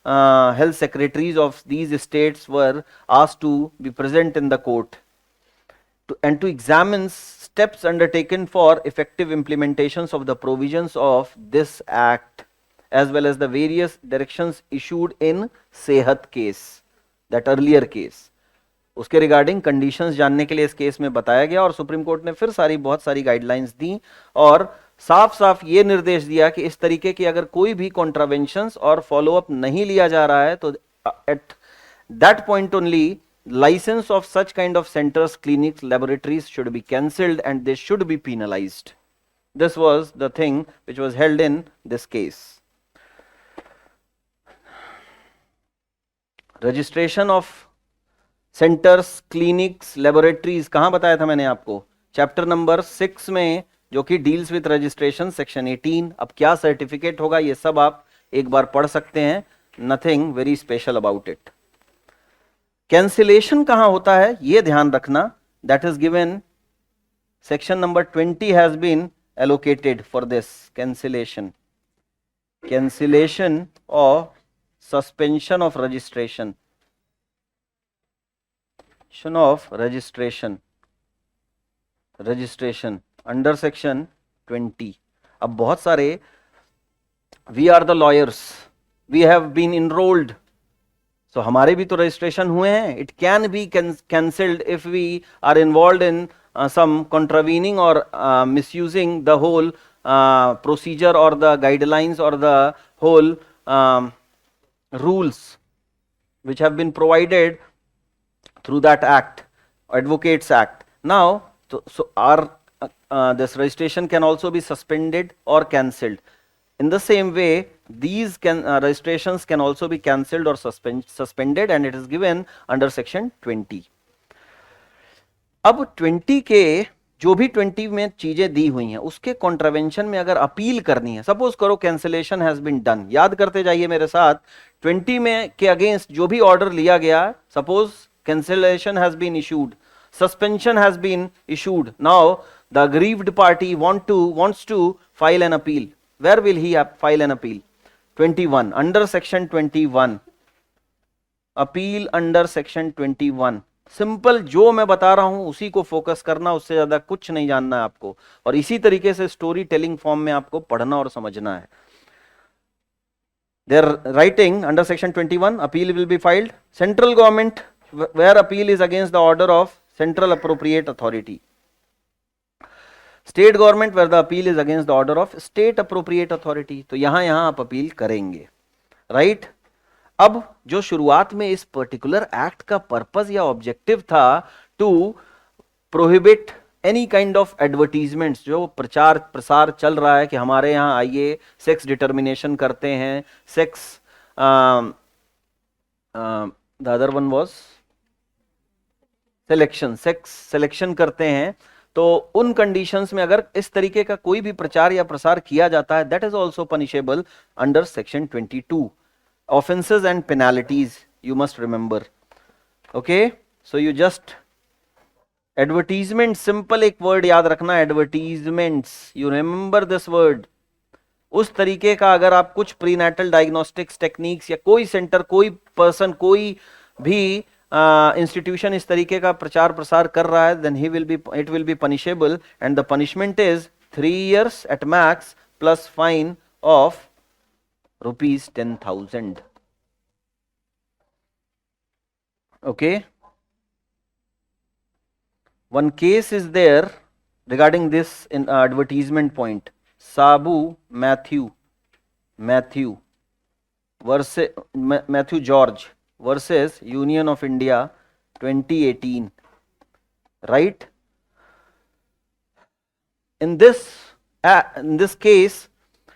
health secretaries of these states were asked to be present in the court and to examine steps undertaken for effective implementations of the provisions of this act as well as the various directions issued in सेहत case, that earlier case. उसके रिगार्डिंग कंडीशंस जानने के लिए इस केस में बताया गया और सुप्रीम कोर्ट ने फिर बहुत सारी गाइडलाइंस दी और साफ साफ ये निर्देश दिया कि इस तरीके की अगर कोई भी कॉन्ट्रावेंशंस और फॉलोअप नहीं लिया जा रहा है तो at that point only license of such kind of centers, clinics, laboratories should be cancelled and they should be penalized. This was the thing which was held in this case. Registration of centers, clinics, laboratories कहां बताया था मैंने आपको? चैप्टर नंबर 6 में, जो कि डील्स विथ रजिस्ट्रेशन, सेक्शन 18। अब क्या सर्टिफिकेट होगा ये सब आप एक बार पढ़ सकते हैं, nothing very special about it. Cancellation कहां होता है ये ध्यान रखना, that is given section number 20 has been allocated for this cancellation और suspension of registration registration under section 20। अब बहुत सारे, we are the lawyers, we have been enrolled, so हमारे भी तो रजिस्ट्रेशन हुए हैं। It can be cancelled if we are involve in some contravening or misusing the whole procedure or the guidelines or the whole rules which have been provided through that act, Advocates Act. Now, so our this registration can also be suspended or cancelled. In the same way, these registrations can also be cancelled or suspended, and it is given under section 20. अब 20 के जो भी 20 में चीजें दी हुई हैं उसके कॉन्ट्रावेंशन में अगर अपील करनी है, सपोज करो कैंसिलेशन हैज बीन डन, याद करते जाइए मेरे साथ, 20 में के अगेंस्ट जो भी ऑर्डर लिया गया, suppose cancellation has been issued, suspension has been issued, now the aggrieved party wants to file an appeal. Where will he file an appeal? 21, under section 21, appeal under section 21. Simple जो मैं बता रहा हूं उसी को फोकस करना, उससे ज्यादा कुछ नहीं जानना है आपको, और इसी तरीके से स्टोरी टेलिंग फॉर्म में आपको पढ़ना और समझना है। They're writing under section 21, appeal will be filed. Central government, where appeal is against the order of central appropriate authority. State government, where the appeal is against the order of state appropriate authority. तो यहां आप अपील करेंगे, राइट? अब जो शुरुआत में इस पर्टिकुलर एक्ट का पर्पस या ऑब्जेक्टिव था to prohibit any kind of advertisements, जो प्रचार प्रसार चल रहा है कि हमारे यहाँ आइए सेक्स डिटर्मिनेशन करते हैं, sex the other one was selection, sex selection करते हैं, तो उन कंडीशंस में अगर इस तरीके का कोई भी प्रचार या प्रसार किया जाता है, that is also punishable under section 22. Offenses and penalties you must remember. Okay, so you just advertisement, simple एक word याद रखना, advertisements, you remember this word. उस तरीके का अगर आप कुछ प्रीनेटल डायग्नोस्टिक्स टेक्निक्स या कोई सेंटर, कोई पर्सन, कोई भी इंस्टीट्यूशन इस तरीके का प्रचार प्रसार कर रहा है, then it will be punishable, and the punishment is 3 years at max plus fine of rupees 10,000. Okay, one case is there regarding this in advertisement point. Sabu Matthew versus Matthew George versus Union of India 2018, right? In this case,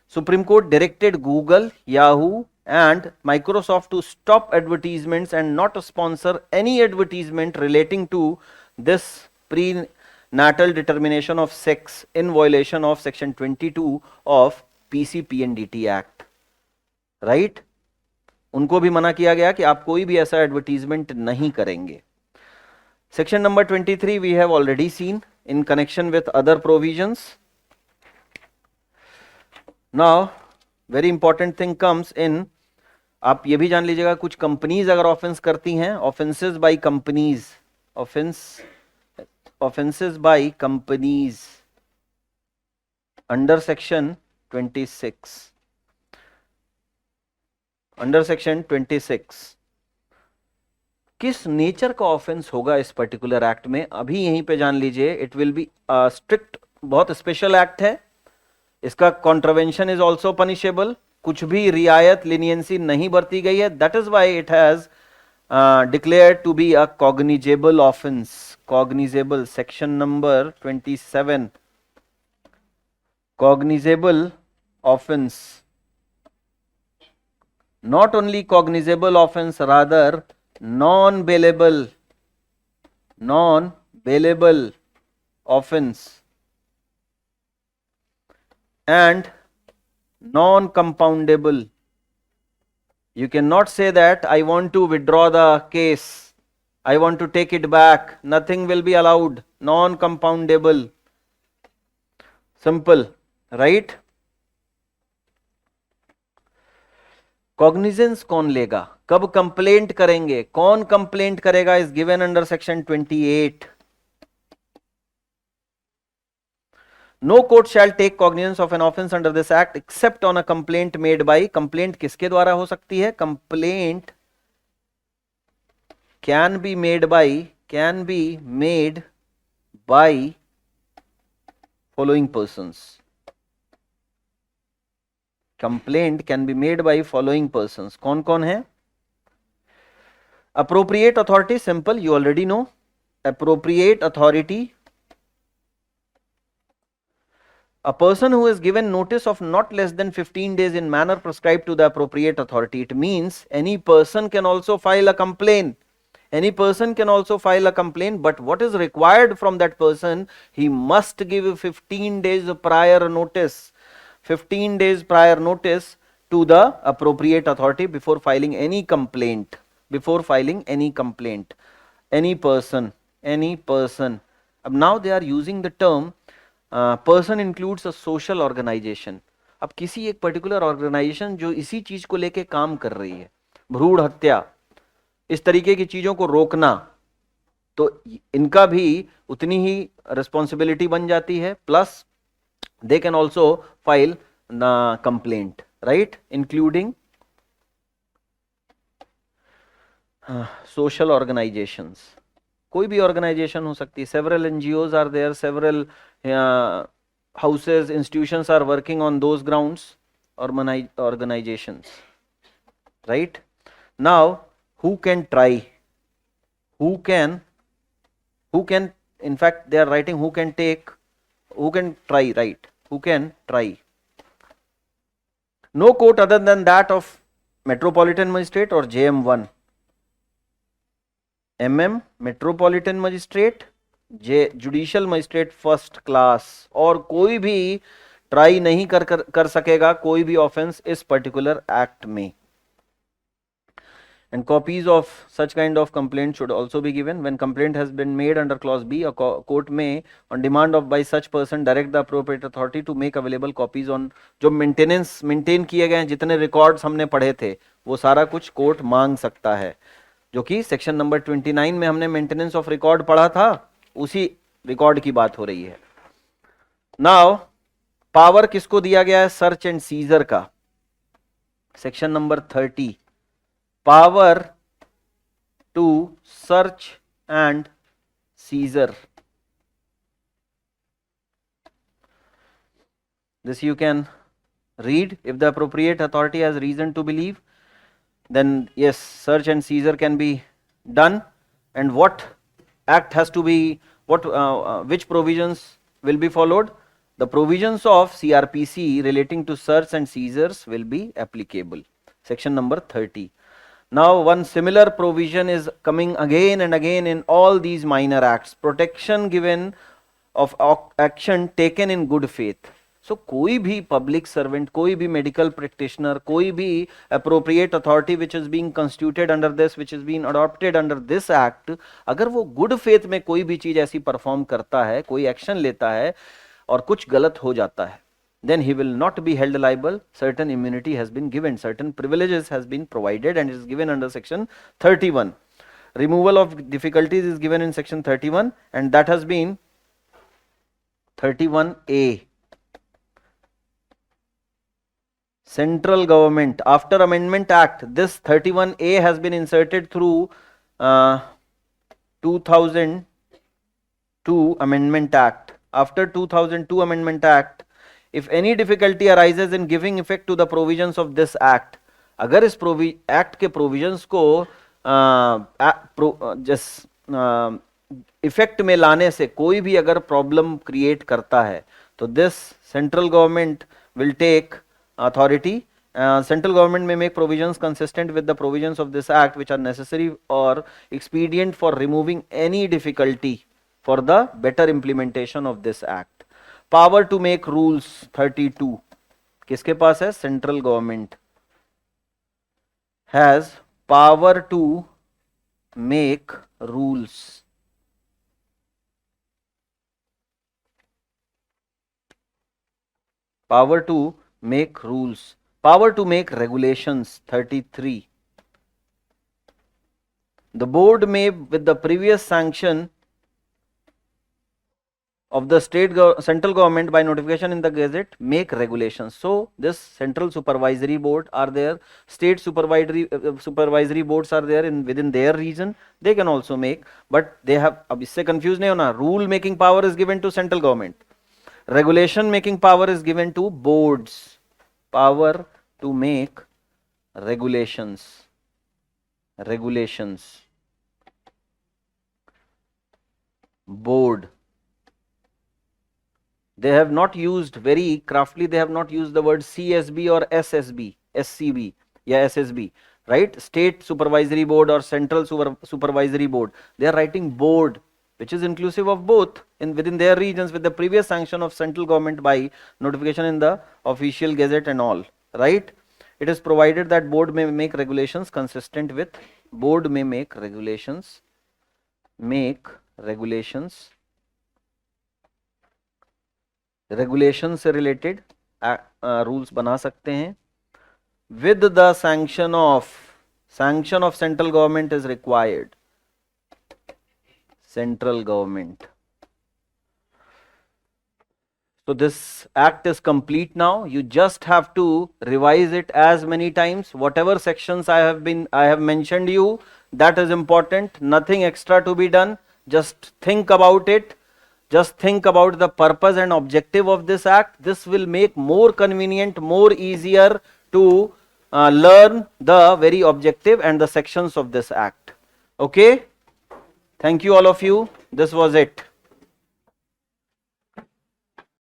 Supreme Court directed Google, Yahoo and Microsoft to stop advertisements and not to sponsor any advertisement relating to this prenatal determination of sex in violation of section 22 of PCPNDT Act, right? उनको भी मना किया गया कि आप कोई भी ऐसा एडवर्टीजमेंट नहीं करेंगे. Section number 23 we have already seen in connection with other provisions. Now very important thing comes in, आप ये भी जान लीजिएगा, कुछ कंपनीज अगर ऑफेंस करती हैं, offences by companies, offences by companies under section 26, under section 26 किस नेचर का ऑफेंस होगा इस पर्टिकुलर एक्ट में, अभी यहीं पे जान लीजिए. इट विल बी स्ट्रिक्ट, बहुत स्पेशल एक्ट है, इसका कॉन्ट्रवेंशन इज ऑल्सो पनिशेबल, कुछ भी रियायत लीनियंसी नहीं बरती गई है. That is why it has declared to be a cognizable offence. Cognizable, section number 27, cognizable offence, not only cognizable offense, rather non-bailable offense and non-compoundable. You cannot say that I want to withdraw the case, I want to take it back, nothing will be allowed. Non-compoundable, simple, right? Cognizance कौन लेगा, कब कंप्लेंट करेंगे, कौन कंप्लेंट करेगा, is given under section 28. No court shall take cognizance of an offence under this act except on a complaint made by, complaint किसके द्वारा हो सकती है? Complaint can be made by following persons, complaint can be made by following persons. कौन कौन है? appropriate authority, simple, you already know. Appropriate authority, a person who is given notice of not less than 15 days in manner prescribed to the appropriate authority. It means any person can also file a complaint. Any person can also file a complaint, but what is required from that person? He must give 15 days prior notice. 15 days prior notice to the appropriate authority before filing any complaint. Before filing any complaint. Any person. Now they are using the term person includes a social organization. अब किसी एक पर्टिकुलर ऑर्गेनाइजेशन जो इसी चीज को लेके काम कर रही है, भ्रूण हत्या, इस तरीके की चीजों को रोकना, तो इनका भी उतनी ही रिस्पॉन्सिबिलिटी बन जाती है, plus they can also file complaint, right, including social organisations. कोई भी ऑर्गेनाइजेशन हो सकती है, several NGOs are there, several houses, institutions are working on those grounds, organizations, right? Now who can try, who can in fact they are writing who can take, who can try, right? Who can try? No court other than that of metropolitan magistrate or JM1, MM metropolitan magistrate, judicial magistrate first class, और कोई भी ट्राई नहीं कर सकेगा कोई भी ऑफेंस इस पर्टिकुलर एक्ट में। And copies of such kind of complaint should also be given. When complaint has been made under clause B, a court may, on demand of by such person, direct the appropriate authority to make available copies on, जो मेंटेन किए गए जितने रिकॉर्ड्स हमने पढ़े थे वो सारा कुछ कोर्ट मांग सकता है, जो कि सेक्शन नंबर 29 में हमने मेंटेनेंस ऑफ रिकॉर्ड पढ़ा था, उसी रिकॉर्ड की बात हो रही है। नाउ पावर किसको दिया गया है? सर्च एंड सीजर का, section number 30, power to search and seizure. This you can read. If the appropriate authority has reason to believe, then yes, search and seizure can be done. And what act has to be, which provisions will be followed? The provisions of CRPC relating to search and seizures will be applicable. Section number 30. Now one similar provision is coming again and again in all these minor acts, protection given of action taken in good faith. So कोई भी public servant, कोई भी medical practitioner, कोई भी appropriate authority which is being constituted under this, which is being adopted under this act, अगर वो good faith में कोई भी चीज ऐसी perform करता है, कोई action लेता है और कुछ गलत हो जाता है, then he will not be held liable. Certain immunity has been given, certain privileges has been provided, and it is given under section 31. Removal of difficulties is given in section 31, and that has been 31A. Central government, after Amendment Act, this 31A has been inserted through 2002 Amendment Act. After 2002 Amendment Act, if any difficulty arises in giving effect to the provisions of this act, अगर इस एक्ट के प्रोविजंस को इफेक्ट में लाने से कोई भी अगर प्रॉब्लम क्रिएट करता है, तो this central government will take authority. Central government may make provisions consistent with the provisions of this act which are necessary or expedient for removing any difficulty for the better implementation of this act. Power to make rules 32 किसके पास है? Central government has power to make rules. Power to make rules, power to make regulations 33. The board may with the previous sanction of the central government by notification in the gazette make regulations. So this central supervisory board are there, state supervisory boards are there in within their region, they can also make, but they have, अब इससे confuse नहीं होना, rule making power is given to central government, regulation making power is given to boards, power to make regulations. Board, they have not used very craftily, they have not used the word CSB or SSB, SCB, yeah, SSB, right? State supervisory board or central supervisory board. They are writing board, which is inclusive of both in within their regions with the previous sanction of central government by notification in the official gazette and all, right? It is provided that board may make regulations consistent with, board may make regulations, regulation से रिलेटेड रूल्स बना सकते हैं with the sanction of central government is required, central government. So this act is complete now. You just have to revise it as many times. Whatever sections I have mentioned you, that is important. Nothing extra to be done. Just think about it. Just think about the purpose and objective of this act. This will make more convenient, more easier to learn the very objective and the sections of this act. Okay? Thank you all of you. This was it.